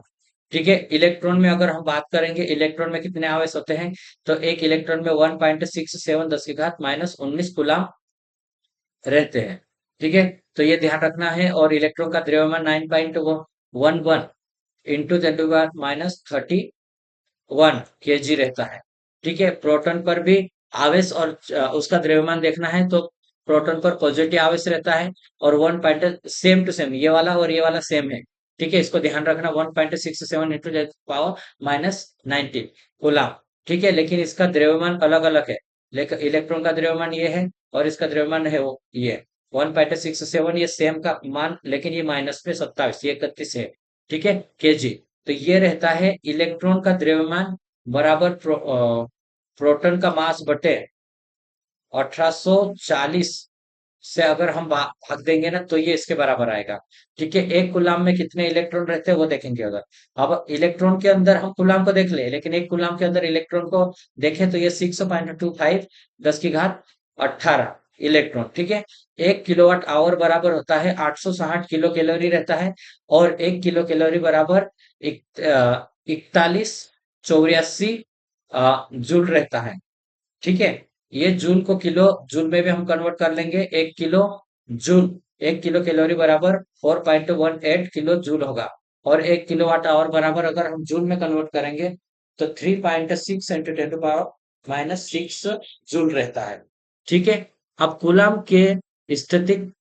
A: ठीक है, इलेक्ट्रॉन में अगर हम बात करेंगे, इलेक्ट्रॉन में कितने आवेश होते हैं, तो एक इलेक्ट्रॉन में 1.67 10 की घात माइनस 19 कूलम रहते हैं। ठीक है, तो ये ध्यान रखना है। और इलेक्ट्रॉन का द्रव्यमान 9.11 इंटू 10⁻³ रहता है। ठीक है, प्रोटॉन पर भी आवेश और उसका द्रव्यमान देखना है तो प्रोटॉन पर पॉजिटिव आवेश रहता है, और 1 सेम टू सेम, ये वाला और ये वाला सेम है। ठीक है, इसको ध्यान रखना, 1.67 इंटू पावर माइनस 19 कूलम। ठीक है, लेकिन इसका द्रव्यमान अलग अलग है। लेकिन इलेक्ट्रॉन का द्रव्यमान ये है और इसका द्रव्यमान है वो ये 1.67, ये सेम का मान, लेकिन ये माइनस में 27, ये 31 है। ठीक है, केजी। तो ये रहता है इलेक्ट्रॉन का द्रव्यमान बराबर प्रोटॉन का मास बटे 1840 से अगर हम भाग देंगे ना तो ये इसके बराबर आएगा। ठीक है, एक कूलम में कितने इलेक्ट्रॉन रहते हैं वो देखेंगे अगर। अब इलेक्ट्रॉन के अंदर हम कूलम को देख ले, लेकिन एक कूलम के अंदर इलेक्ट्रॉन को देखें तो ये 6.25 10 की घात 18 इलेक्ट्रॉन। ठीक है, 1 किलोवाट आवर बराबर होता है 860 किलो कैलोरी रहता है, और 1 किलो कैलोरी बराबर 4184 जूल रहता है। ठीक है, ये जूल को किलो जूल में भी हम कन्वर्ट कर लेंगे, 1 किलो जूल, 1 किलो कैलोरी बराबर 4.18 किलो जूल होगा, और 1 किलोवाट आवर बराबर अगर हम जूल में कन्वर्ट करेंगे तो 3.6 × 10⁻⁻6 जूल रहता है। ठीक है, अब कूलम के स्टैटिक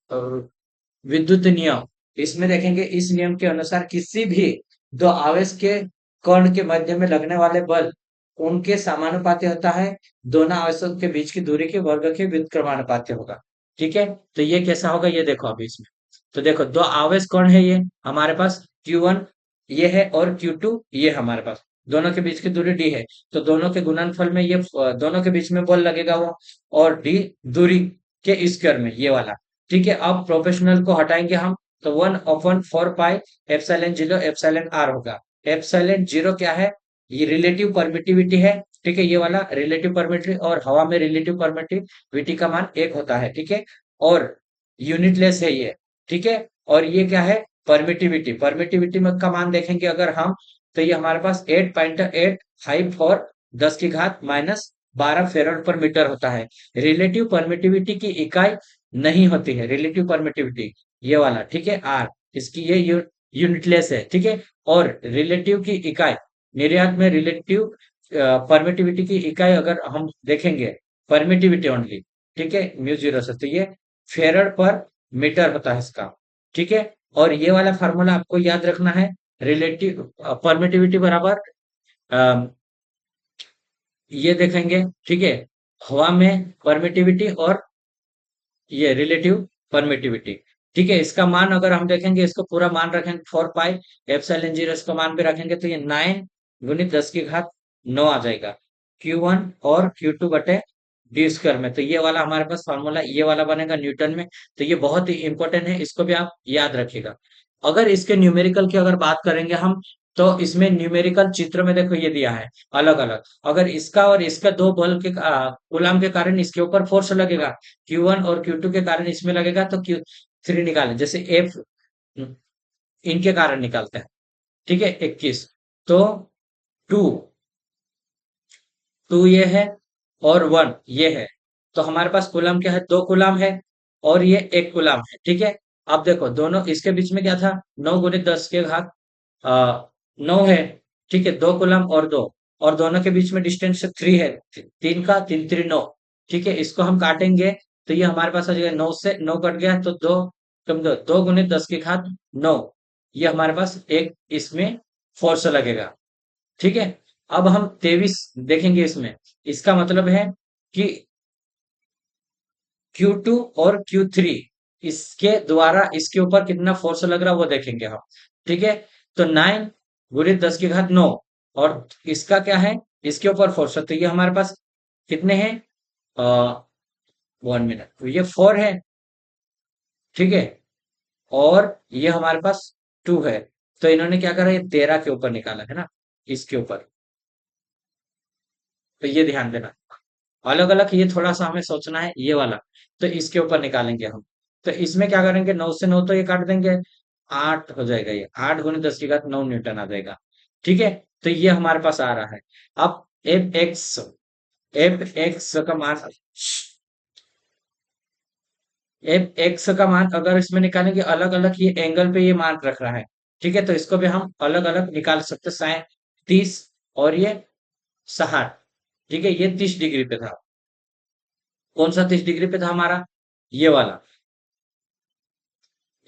A: विद्युत नियम, इसमें देखेंगे इस नियम के अनुसार किसी भी दो आवेश के कण के मध्य में लगने वाले बल उनके समानुपाती होता है दोनों आवेशों के बीच की दूरी के वर्ग के व्युत्क्रमानुपाती होगा। ठीक है, तो ये कैसा होगा ये देखो अभी इसमें। तो देखो दो आवेश कौन है, ये हमारे पास Q1 ये है और Q2 ये हमारे पास, दोनों के बीच की दूरी d है, तो दोनों के गुणनफल में ये दोनों के बीच में बल लगेगा वो, और d दूरी के स्क्वायर में ये वाला। ठीक है, अब प्रोफेशनल को हटाएंगे हम, तो 1/4πε0 होगा। एप्सिलॉन 0 क्या है, ये रिलेटिव परमिटिविटी है। ठीक है, ये वाला रिलेटिव परमिटिविटी, और हवा में रिलेटिव परमिटिविटी का मान 1 होता है। ठीक है, और यूनिटलेस है ये। ठीक है, और ये क्या है, परमिटिविटी, परमिटिविटी में का मान देखेंगे अगर हम, तो ये हमारे पास 8.85 10 की घात -12 फेरेड पर मीटर होता है। रिलेटिव परमिटिविटी की इकाई नहीं होती है, रिलेटिव परमिटिविटी ये वाला। ठीक है, आर, इसकी ये यूनिटलेस है। ठीक है, और रिलेटिव की इकाई, निर्यात में रिलेटिव परमिटिविटी की इकाई अगर हम देखेंगे, परमिटिविटी ओनली। ठीक है, μ0 से, तो ये फेरड पर मीटर होता है इसका। ठीक है, और ये वाला फार्मूला आपको याद रखना है, रिलेटिव परमिटिविटी बराबर ये देखेंगे। ठीक है, हवा में परमिटिविटी और ये रिलेटिव परमिटिविटी। ठीक है, इसका मान अगर हम देखेंगे, इसको पूरा मान रखेंगे 4πε0, इसका मान भी रखेंगे तो ये 9 × 10 की घात 9 आ जाएगा, Q1 और Q2 बटे डी स्क्वायर में। तो ये वाला हमारे पास फॉर्मूला ये वाला बनेगा न्यूटन में। तो ये बहुत ही इंपॉर्टेंट है, इसको भी आप याद रखिएगा। अगर इसके न्यूमेरिकल की अगर बात करेंगे हम, तो इसमें न्यूमेरिकल चित्र में देखो ये दिया है अलग अलग। अगर इसका और इसका दो बल के कूलम के कारण इसके ऊपर फोर्स लगेगा, Q1 और Q2 के कारण इसमें लगेगा, तो Q3 निकालें, जैसे F इनके कारण निकालते हैं। ठीक है, 21। तो टू टू ये है और वन ये है, तो हमारे पास कूलम क्या है, दो कूलम है और ये एक कूलम है। ठीक है, अब देखो दोनों इसके बीच में क्या था, 9 × 10 के घात 9 है। ठीक है, दो कूलम और दो, और दोनों के बीच में डिस्टेंस 3 है, तीन का तीन तीन 9। ठीक है, इसको हम काटेंगे तो ये हमारे पास आ जाएगा, 9 से 9 कट गया तो दो, कम दो, 2 × 10 के घात 9, ये हमारे पास एक इसमें फोर्स लगेगा। ठीक है, अब हम 23 देखेंगे इसमें, इसका मतलब है कि Q2 और Q3 इसके द्वारा इसके ऊपर कितना फोर्स लग रहा है वो देखेंगे हम। ठीक है, तो 9 × 10 के घात 9, और इसका क्या है, इसके ऊपर फोर्स, तो ये हमारे पास कितने हैं, 1 मिनट, तो ये 4 है। ठीक है, और ये हमारे पास 2 है, तो इन्होंने क्या करा, ये 13 के ऊपर निकाला है ना, इसके ऊपर। तो ये ध्यान देना, अलग अलग ये थोड़ा सा हमें सोचना है, ये वाला तो इसके ऊपर निकालेंगे हम। तो इसमें क्या करेंगे, 9 से 9 तो ये काट देंगे, 8 हो जाएगा, ये 8 × 10 के घात 9 न्यूटन आ जाएगा। ठीक है, तो ये हमारे पास आ रहा है। अब एफ एक्स का मान, एफ एक्स का मान अगर इसमें निकालेंगे अलग अलग, ये एंगल पे ये मान रख रहा है। ठीक है, तो इसको भी हम अलग अलग निकाल सकते हैं, 30 और ये 60। ठीक है, ये 30 डिग्री पे था, कौन सा 30 डिग्री पे था हमारा, ये वाला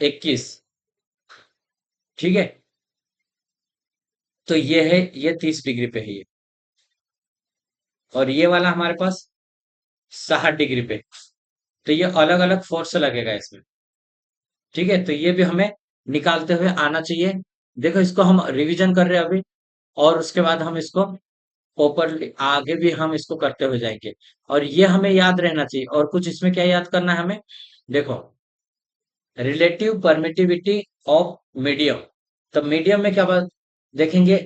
A: 21। ठीक है, तो ये है, ये 30 डिग्री पे है ये, और ये वाला हमारे पास 60 डिग्री पे। तो ये अलग अलग फोर्स लगेगा इसमें। ठीक है, तो ये भी हमें निकालते हुए आना चाहिए। देखो इसको हम रिवीजन कर रहे हैं अभी, और उसके बाद हम इसको प्रॉपरली आगे भी हम इसको करते हुए जाएंगे, और ये हमें याद रहना चाहिए। और कुछ इसमें क्या याद करना है हमें, देखो, रिलेटिव परमिटिविटी ऑफ मीडियम। तो मीडियम में क्या बात देखेंगे,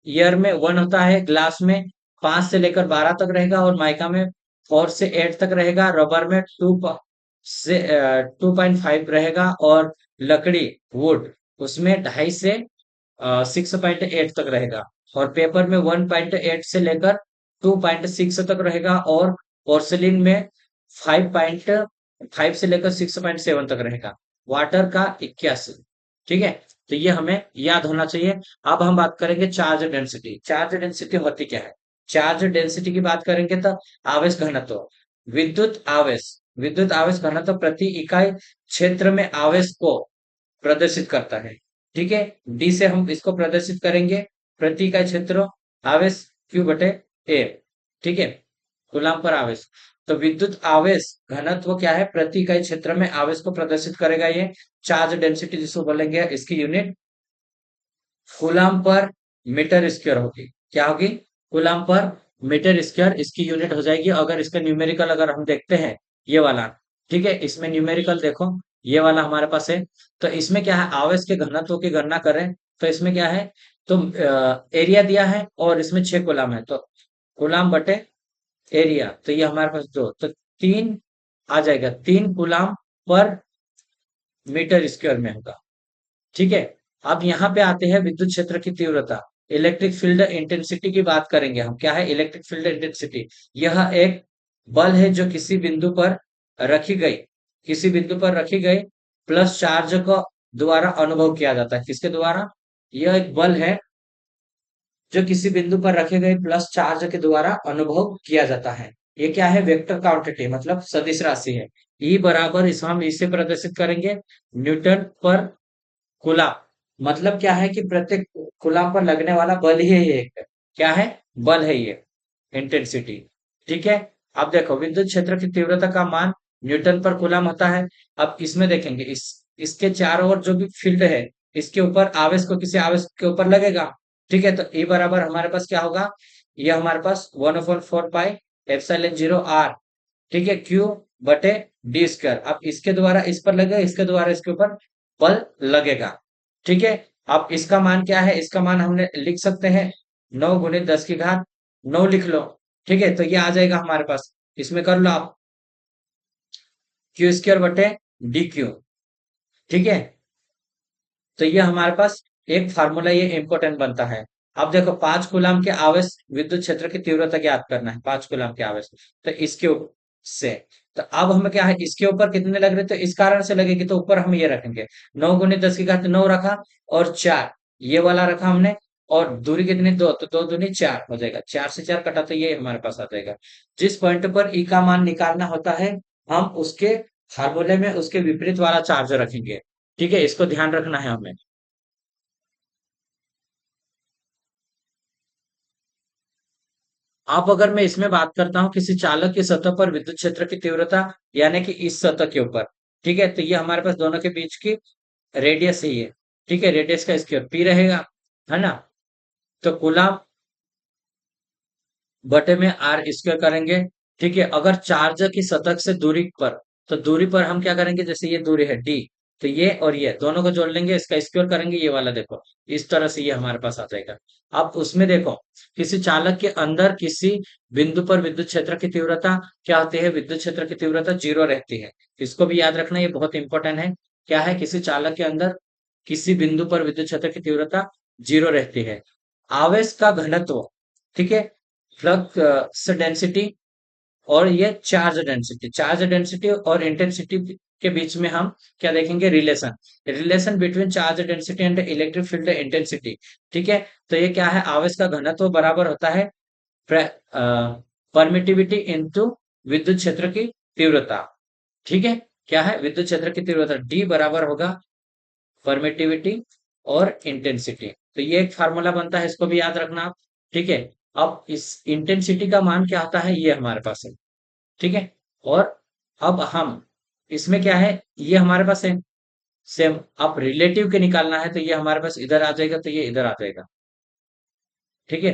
A: ईयर में 1 होता है, ग्लास में 5 से लेकर 12 तक रहेगा, और माइका में 4 से 8 तक रहेगा, रबर में 2 से 2.5 रहेगा, और लकड़ी वुड उसमें 2.5 से 6.8 तक रहेगा, और पेपर में 1.8 से लेकर 2.6 तक रहेगा, और पोर्सिलिन में 5.5 से लेकर 6.7 तक रहेगा, वाटर का 81। ठीक है, तो ये हमें याद होना चाहिए। अब हम बात करेंगे चार्ज डेंसिटी। चार्ज डेंसिटी होती क्या है, चार्ज डेंसिटी की बात करेंगे तो आवेश घनत्व, विद्युत आवेश घनत्व प्रति इकाई क्षेत्र में आवेश को प्रदर्शित करता है। ठीक है, डी से हम इसको प्रदर्शित करेंगे, प्रति इकाई क्षेत्र आवेश Q/A। ठीक है, कूलम पर आवेश। तो विद्युत आवेश घनत्व क्या है, प्रति इकाई क्षेत्र में आवेश को प्रदर्शित करेगा ये। चार्ज डेंसिटी जिसको बोलेंगे, इसकी यूनिट कूलम पर मीटर स्क्वायर होगी। क्या होगी, कूलम पर मीटर स्क्वायर इसकी यूनिट हो जाएगी। अगर इसका न्यूमेरिकल अगर हम देखते हैं, ये वाला, ठीक है, इसमें न्यूमेरिकल देखो, ये वाला हमारे पास है। तो इसमें क्या है, आवेश के घनत्व की गणना करें तो इसमें क्या है, तो एरिया दिया है और इसमें 6 कूलम है, तो कूलम बटे एरिया, तो ये हमारे पास दो, तो 3 आ जाएगा, 3 कूलम पर मीटर स्क्वायर में होगा। ठीक है, अब यहाँ पे आते हैं विद्युत क्षेत्र की तीव्रता, इलेक्ट्रिक फील्ड इंटेंसिटी की बात करेंगे हम। क्या है इलेक्ट्रिक फील्ड इंटेंसिटी, यह एक बल है जो किसी बिंदु पर रखी गई प्लस चार्ज को द्वारा अनुभव किया जाता है। किसके द्वारा, यह एक बल है जो किसी बिंदु पर रखे गए प्लस चार्ज के द्वारा अनुभव किया जाता है। ये क्या है, वेक्टर क्वांटिटी, मतलब सदिश राशि है। E बराबर इस हम इसे प्रदर्शित करेंगे न्यूटन पर कूलम, मतलब क्या है कि प्रत्येक कूलम पर लगने वाला बल ही है, ये एक क्या है, बल है ये, इंटेंसिटी। ठीक है, अब देखो विद्युत क्षेत्र की तीव्रता का मान न्यूटन पर कूलम होता है। अब इसमें देखेंगे, इसके चारों ओर जो भी फील्ड है, इसके ऊपर आवेश को किसी आवेश के ऊपर लगेगा। ठीक है, तो E बराबर हमारे पास क्या होगा, ये हमारे पास 1/4πε0r। ठीक है, Q/D²। अब इसके द्वारा इस पर लगेगा, इसके द्वारा इसके ऊपर बल लगेगा। ठीक है, अब इसका मान क्या है, इसका मान हमने लिख सकते हैं 9 × 10⁻9 लिख लो। ठीक है, तो ये आ जाएगा हमारे पास, इसमें कर लो आप Q² / dq। ठीक है, तो ये हमारे पास एक फार्मूला ये इंपॉर्टेंट बनता है। अब देखो 5 कूलम के आवेश विद्युत क्षेत्र की तीव्रता ज्ञात करना है, 5 कूलम के आवेश, तो इसके से तो अब हमें क्या है, इसके ऊपर कितने लग रहे, तो इस कारण से लगेगी, तो ऊपर हम ये रखेंगे 9 × 10⁻9 रखा, और 4 ये वाला रखा हमने, और दूरी कितनी, 2, तो 2 दूनी 4 हो जाएगा, 4 से 4 कटा, तो ये हमारे पास आ जाएगा। जिस पॉइंट पर ई का मान निकालना होता है, हम उसके फार्मूले में उसके विपरीत वाला चार्ज रखेंगे। ठीक है, इसको ध्यान रखना है हमें। अब अगर मैं इसमें बात करता हूँ किसी चालक की सतह पर विद्युत क्षेत्र की तीव्रता, यानी कि इस सतह के ऊपर, ठीक है, तो ये हमारे पास दोनों के बीच की रेडियस है ये। ठीक है, रेडियस का स्क्वायर पी रहेगा, है ना। तो कूलम बटे में आर स्क्वायर करेंगे। ठीक है, अगर चार्ज की सतह से दूरी पर, तो दूरी पर हम क्या करेंगे, जैसे ये दूरी है डी, तो ये और ये दोनों को जोड़ लेंगे, इसका स्क्वायर करेंगे, ये वाला देखो इस तरह से ये हमारे पास आ जाएगा। अब उसमें देखो, किसी चालक के अंदर किसी बिंदु पर विद्युत क्षेत्र की तीव्रता क्या होती है, विद्युत क्षेत्र की तीव्रता 0 रहती है। इसको भी याद रखना, ये बहुत इंपॉर्टेंट है। क्या है, किसी चालक के अंदर किसी बिंदु पर विद्युत क्षेत्र की तीव्रता 0 रहती है। आवेश का घनत्व, ठीक है, फ्लक्स डेंसिटी, और ये चार्ज डेंसिटी और इंटेंसिटी के बीच में हम क्या देखेंगे, relation, relation between charge density and electric field intensity. ठीक है, तो ये क्या है, आवेश का घनत्व बराबर होता है परमिटिविटी इनटू विद्युत क्षेत्र की तीव्रता। ठीक है, क्या है, विद्युत क्षेत्र की तीव्रता डी बराबर होगा परमिटिविटी और इंटेंसिटी। तो ये एक फार्मूला बनता है, इसको भी याद रखना आप। ठीक है, अब इस इंटेंसिटी का मान क्या होता है, ये हमारे पास है। ठीक है, और अब हम इसमें क्या है, ये हमारे पास है सेम। अब रिलेटिव के निकालना है, तो ये हमारे पास इधर आ जाएगा, तो ये इधर आ जाएगा। ठीक है,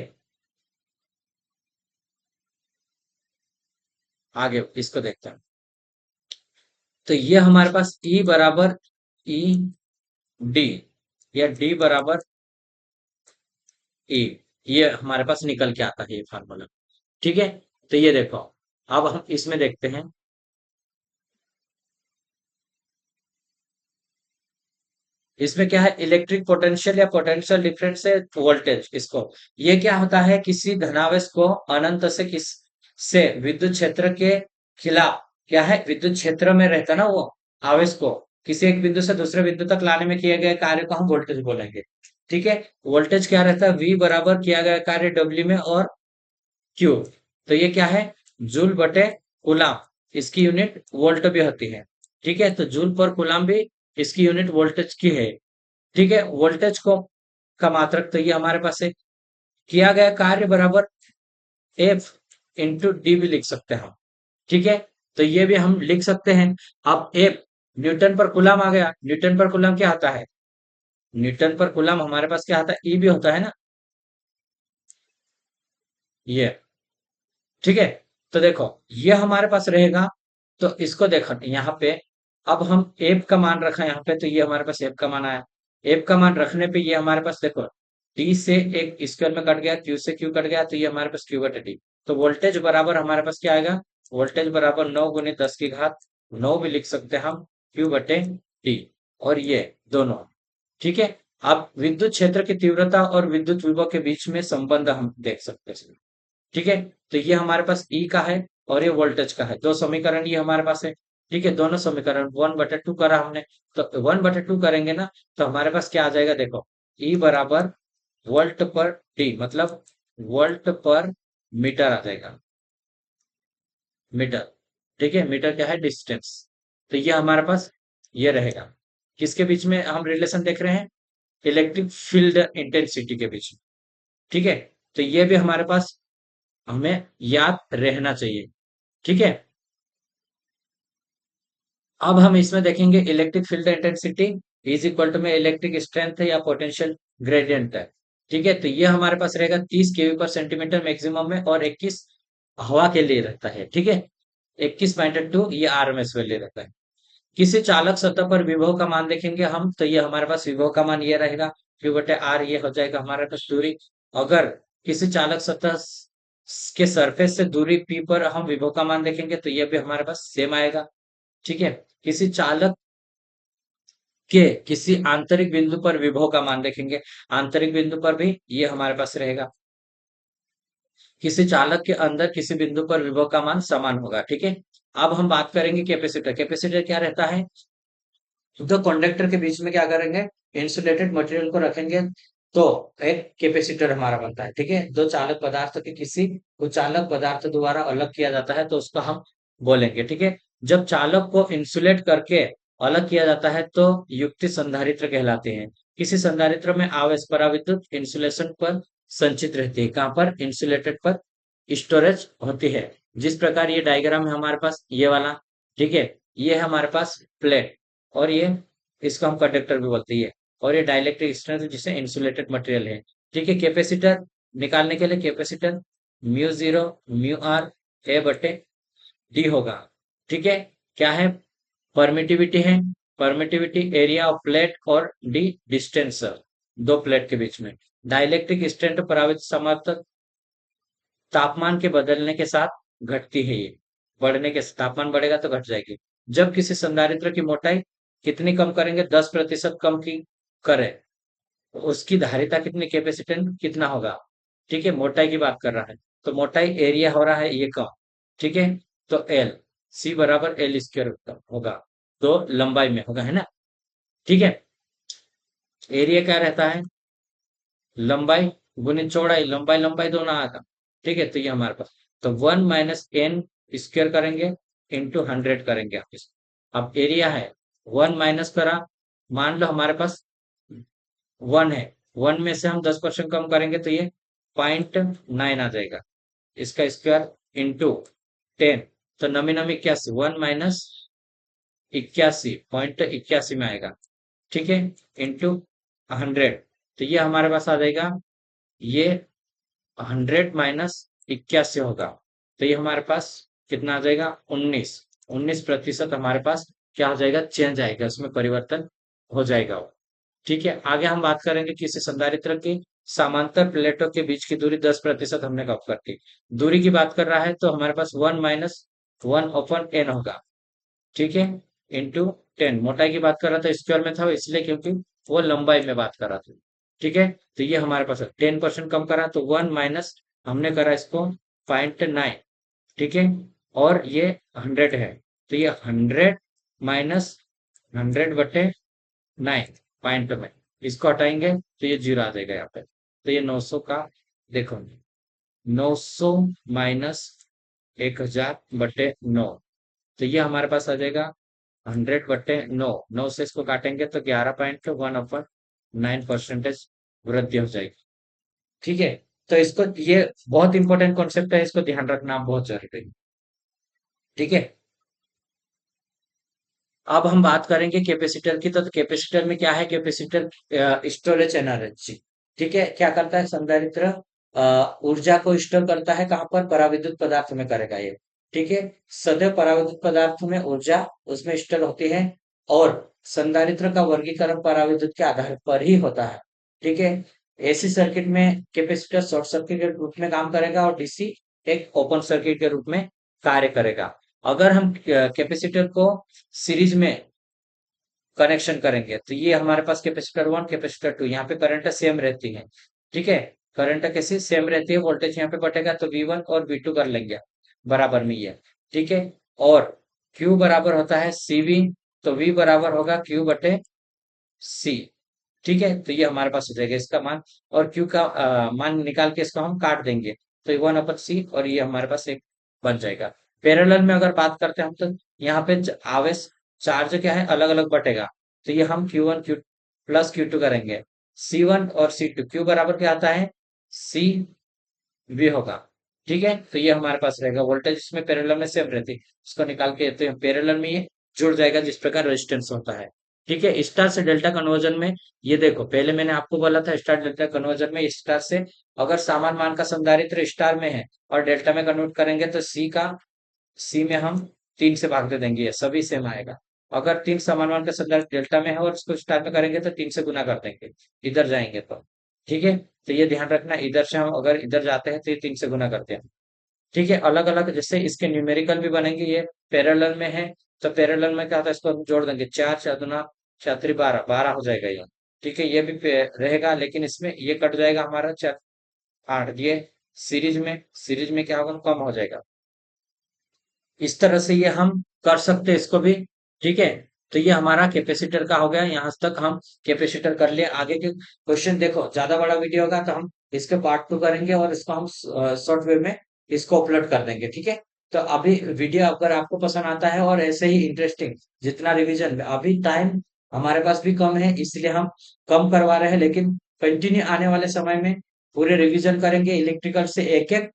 A: आगे इसको देखते हैं। तो ये हमारे पास ई बराबर ई डी, या डी बराबर ई, ये हमारे पास निकल के आता है ये फार्मूला। ठीक है, तो ये देखो, अब हम इसमें देखते हैं। इसमें क्या है, इलेक्ट्रिक पोटेंशियल या पोटेंशियल डिफरेंस से वोल्टेज, इसको ये क्या होता है, किसी धनावेश को अनंत से किस से विद्युत क्षेत्र के खिलाफ, क्या है, विद्युत क्षेत्र में रहता ना वो आवेश को किसी एक बिंदु से दूसरे बिंदु तक लाने में किए गए कार्य को हम वोल्टेज बोलेंगे। ठीक है, वोल्टेज क्या रहता है, वी बराबर किया गया कार्य डब्ल्यू में, और क्यू, तो ये क्या है, जूल बटे कूलाम, इसकी यूनिट वोल्ट भी होती है। ठीक है, तो जूल पर कूलाम भी इसकी यूनिट वोल्टेज की है। ठीक है, वोल्टेज को का मात्रक, तो ये हमारे पास है किया गया कार्य बराबर एफ इंटू डी भी लिख सकते हैं हम। ठीक है, तो ये भी हम लिख सकते हैं। अब एफ न्यूटन पर कूलम आ गया, न्यूटन पर कूलम क्या आता है, न्यूटन पर कूलम हमारे पास क्या आता है, ई भी होता है ना ये। ठीक है, तो देखो ये हमारे पास रहेगा, तो इसको देखो यहाँ पे, अब हम एफ का मान रखा है यहाँ पे, तो ये हमारे पास एफ का मान आया। एफ का मान रखने पे ये हमारे पास देखो, टी से एक स्क्वायर में कट गया, क्यू से क्यू कट गया, तो ये हमारे पास क्यू बटे टी। तो वोल्टेज बराबर हमारे पास क्या आएगा, वोल्टेज बराबर 9 × 10⁻9 भी लिख सकते हैं हम, क्यू बटे टी, और ये दोनों। ठीक है, अब विद्युत क्षेत्र की तीव्रता और विद्युत विभव के बीच में संबंध हम देख सकते हैं। ठीक है, तो ये हमारे पास ई का है, और ये वोल्टेज का है, दो समीकरण ये हमारे पास है। ठीक है, दोनों समीकरण 1/2 करा हमने, तो 1/2 करेंगे ना, तो हमारे पास क्या आ जाएगा, देखो ई बराबर वोल्ट पर टी, मतलब वोल्ट पर मीटर आ जाएगा, मीटर। ठीक है, मीटर क्या है, डिस्टेंस। तो ये हमारे पास ये रहेगा, किसके बीच में हम रिलेशन देख रहे हैं, इलेक्ट्रिक फील्ड इंटेंसिटी के बीच में। ठीक है, तो ये भी हमारे पास हमें याद रहना चाहिए। ठीक है, अब हम इसमें देखेंगे electric field intensity is equal to में इलेक्ट्रिक स्ट्रेंथ है या पोटेंशियल ग्रेडियंट है। ठीक है, तो ये हमारे पास रहेगा 30 केवी पर सेंटीमीटर मैक्सिमम में, और 21 हवा के लिए रहता है। ठीक है, 21.2 ये आरएमएस वैल्यू रहता है। किसी चालक सतह पर विभव का मान देखेंगे हम, तो ये हमारे पास विभव का मान ये रहेगा क्यू बटे आर, ये हो जाएगा हमारे पास दूरी। अगर किसी चालक सतह के सरफेस से दूरी पी पर हम विभव का मान देखेंगे तो ये भी हमारे पास सेम आएगा। ठीक है, किसी चालक के किसी आंतरिक बिंदु पर विभव का मान देखेंगे, आंतरिक बिंदु पर भी ये हमारे पास रहेगा। किसी चालक के अंदर किसी बिंदु पर विभव का मान समान होगा। ठीक है, अब हम बात करेंगे कैपेसिटर। कैपेसिटर क्या रहता है? तो कंडक्टर के बीच में क्या करेंगे, इंसुलेटेड मटेरियल को रखेंगे तो एक कैपेसिटर हमारा बनता है। ठीक है, दो चालक पदार्थ के किसी को चालक पदार्थ द्वारा अलग किया जाता है तो उसको हम बोलेंगे। ठीक है, जब चालक को इंसुलेट करके अलग किया जाता है तो युक्ति संधारित्र कहलाते हैं। किसी संधारित्र में आवेश पराविद्युत इंसुलेशन पर संचित रहती है। कहाँ पर? इंसुलेटेड पर स्टोरेज होती है। जिस प्रकार ये डायग्राम है हमारे पास ये वाला। ठीक है, ये है हमारे पास प्लेट, और ये इसको हम कंडक्टर भी बोलते हैं, और ये डाइलेक्ट्रिक स्ट्रेंथ जिसे इंसुलेटेड मटेरियल है। ठीक है, कैपेसिटर निकालने के लिए capacitor mu zero mu R A बटे डी होगा। ठीक है, क्या है? परमिटिविटी है, परमिटिविटी एरिया ऑफ प्लेट, और डी डिस्टेंस दो प्लेट के बीच में। डाइलेक्ट्रिक स्ट्रेंथ परावित समर्थक तापमान के बदलने के साथ घटती है। ये बढ़ने के तापमान बढ़ेगा तो घट जाएगी। जब किसी संधारित्र की मोटाई कितनी कम करेंगे, 10% कम की करें, तो उसकी धारिता कितनी, कैपेसिटेंस कितना होगा? ठीक है, मोटाई की बात कर रहा है तो मोटाई एरिया हो रहा है ये कम। ठीक है, तो एल सी बराबर एल स्क्वायर होगा, तो लंबाई में होगा, है ना। ठीक है, एरिया क्या रहता है? लंबाई गुनी चौड़ाई, लंबाई लंबाई दोनों आता। ठीक है, तो ये हमारे पास, तो 1 - n स्क्वायर करेंगे इंटू 100 करेंगे आप इसको। अब एरिया है 1 - करा, मान लो हमारे पास 1 है, 1 में से हम 10% कम करेंगे तो ये 0.9 आ जाएगा। इसका स्क्वायर इंटू 10, तो नमी नमी 81, 1 - 81 0.81 में आएगा। ठीक है, इंटू 100, तो ये हमारे पास आ जाएगा, ये 100 - 81 होगा, तो ये हमारे पास कितना आ जाएगा? 19% हमारे पास क्या हो जाएगा? चेंज आएगा, उसमें परिवर्तन हो जाएगा वो। ठीक है, आगे हम बात करेंगे किसी संधारित्र की समांतर प्लेटों के बीच की दूरी 10% हमने कब कर दी। दूरी की बात कर रहा है तो हमारे पास 1 - 1/n होगा। ठीक है, इंटू 10, मोटाई की बात कर रहा था स्क्वायर में था इसलिए क्योंकि वो लंबाई में बात कर रहा था। ठीक है, तो ये हमारे पास 10% कम करा तो 1 माइनस हमने करा इसको 0.9। ठीक है, और ये 100 है, तो ये 100 - 100/9 पॉइंट में, इसको हटाएंगे तो ये 0 आ जाएगा यहाँ पे। तो ये 900 का, देखो 900 माइनस 1000/9, तो ये हमारे पास आ जाएगा 100/9। 9 से इसको काटेंगे तो 11.1/9% वृद्धि हो जाएगी। ठीक है, तो इसको, ये बहुत इंपॉर्टेंट कॉन्सेप्ट है, इसको ध्यान रखना बहुत जरूरी है। ठीक है, अब हम बात करेंगे कैपेसिटर की, तो कैपेसिटर में क्या है? Capacitor storage energy. ठीक है, क्या करता है संधारित्र? ऊर्जा को स्टोर करता है, कहाँ पर? पराविद्युत पदार्थ में करेगा ये। ठीक है, सदैव पराविद्युत पदार्थ में ऊर्जा उसमें स्टोर होती है, और संधारित्र का वर्गीकरण पराविद्युत के आधार पर ही होता है। ठीक है, एसी सर्किट में कैपेसिटर शॉर्ट सर्किट के रूप में काम करेगा, और डीसी एक ओपन सर्किट के रूप में कार्य करेगा। अगर हम कैपेसिटर को सीरीज में कनेक्शन करेंगे तो ये हमारे पास कैपेसिटर 1 कैपेसिटर 2, यहाँ पे करंट सेम रहती है। ठीक है, करंट कैसे सेम रहती है, वोल्टेज यहाँ पे बटेगा तो V1 और V2 कर लेंगे बराबर में ये। ठीक है, और Q बराबर होता है CV, तो V बराबर होगा Q बटे C। ठीक है, तो ये हमारे पास हो जाएगा इसका मान, और Q का मान निकाल के इसको हम काट देंगे तो 1/C, और ये हमारे पास एक बन जाएगा। पैरेलल में अगर बात करते हैं हम तो यहाँ पे आवेश चार्ज क्या है, अलग अलग बटेगा, तो ये हम Q1 Q प्लस Q2 करेंगे। C1 और C2, Q बराबर क्या आता है? CV होगा। ठीक है, तो ये हमारे पास रहेगा, वोल्टेज इसमें पैरेलल में सेम रहती है, इसको निकाल के तो पैरेलल में ये जुड़ जाएगा जिस प्रकार रेजिस्टेंस होता है। ठीक है, स्टार से डेल्टा कन्वर्जन में ये देखो, पहले मैंने आपको बोला था स्टार डेल्टा कन्वर्जन में स्टार से अगर समान मान का संधारित्र स्टार में है और डेल्टा में कन्वर्ट करेंगे तो सी में हम 3 से भाग दे देंगे, ये सभी सेम आएगा। अगर 3 समान मान का संदर्भ डेल्टा में है और इसको स्टार में करेंगे तो 3 से गुना कर देंगे, इधर जाएंगे तो। ठीक है, तो ये ध्यान रखना, इधर से हम अगर इधर जाते हैं तो ये 3 से गुना करते हैं। ठीक है, अलग अलग जैसे इसके न्यूमेरिकल भी बनेंगे, ये पैरेलल में है तो पैरेलल में क्या होता है, इसको हम जोड़ देंगे, 4 4 दूना 4 3 12, 12 हो जाएगा ये। ठीक है, ये भी रहेगा, लेकिन इसमें ये कट जाएगा हमारा 4 8, ये सीरीज में क्या होगा, कम हो जाएगा। इस तरह से ये हम कर सकते हैं इसको भी। ठीक है, तो ये हमारा कैपेसिटर का हो गया, यहाँ तक हम कैपेसिटर कर लिए। आगे के क्वेश्चन देखो, ज्यादा बड़ा वीडियो होगा तो हम इसके पार्ट 2 करेंगे और इसको हम शॉर्ट वे में इसको अपलोड कर देंगे। ठीक है, तो अभी वीडियो अगर आपको पसंद आता है और ऐसे ही इंटरेस्टिंग जितना रिवीजन, अभी टाइम हमारे पास भी कम है इसलिए हम कम करवा रहे हैं, लेकिन कंटिन्यू आने वाले समय में पूरे रिवीजन करेंगे, इलेक्ट्रिकल से एक एक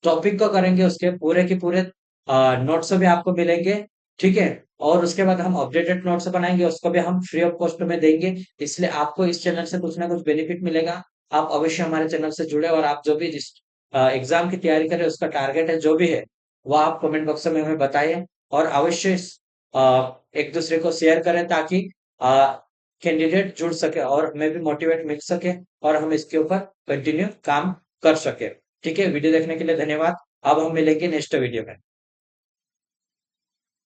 A: टॉपिक को करेंगे, उसके पूरे के पूरे नोट्स भी आपको मिलेंगे। ठीक है, और उसके बाद हम अपडेटेड नोट्स बनाएंगे, उसको भी हम फ्री ऑफ कॉस्ट में देंगे, इसलिए आपको इस चैनल से कुछ ना कुछ बेनिफिट मिलेगा। आप अवश्य हमारे चैनल से जुड़े, और आप जो भी जिस एग्जाम की तैयारी करें, उसका टारगेट है जो भी है वो आप कमेंट बॉक्स में हमें बताइए, और अवश्य एक दूसरे को शेयर करें ताकि कैंडिडेट जुड़ सके और हमें भी मोटिवेट मिल सके और हम इसके ऊपर कंटिन्यू काम कर सके। ठीक है, वीडियो देखने के लिए धन्यवाद। अब हम मिलेंगे नेक्स्ट वीडियो में।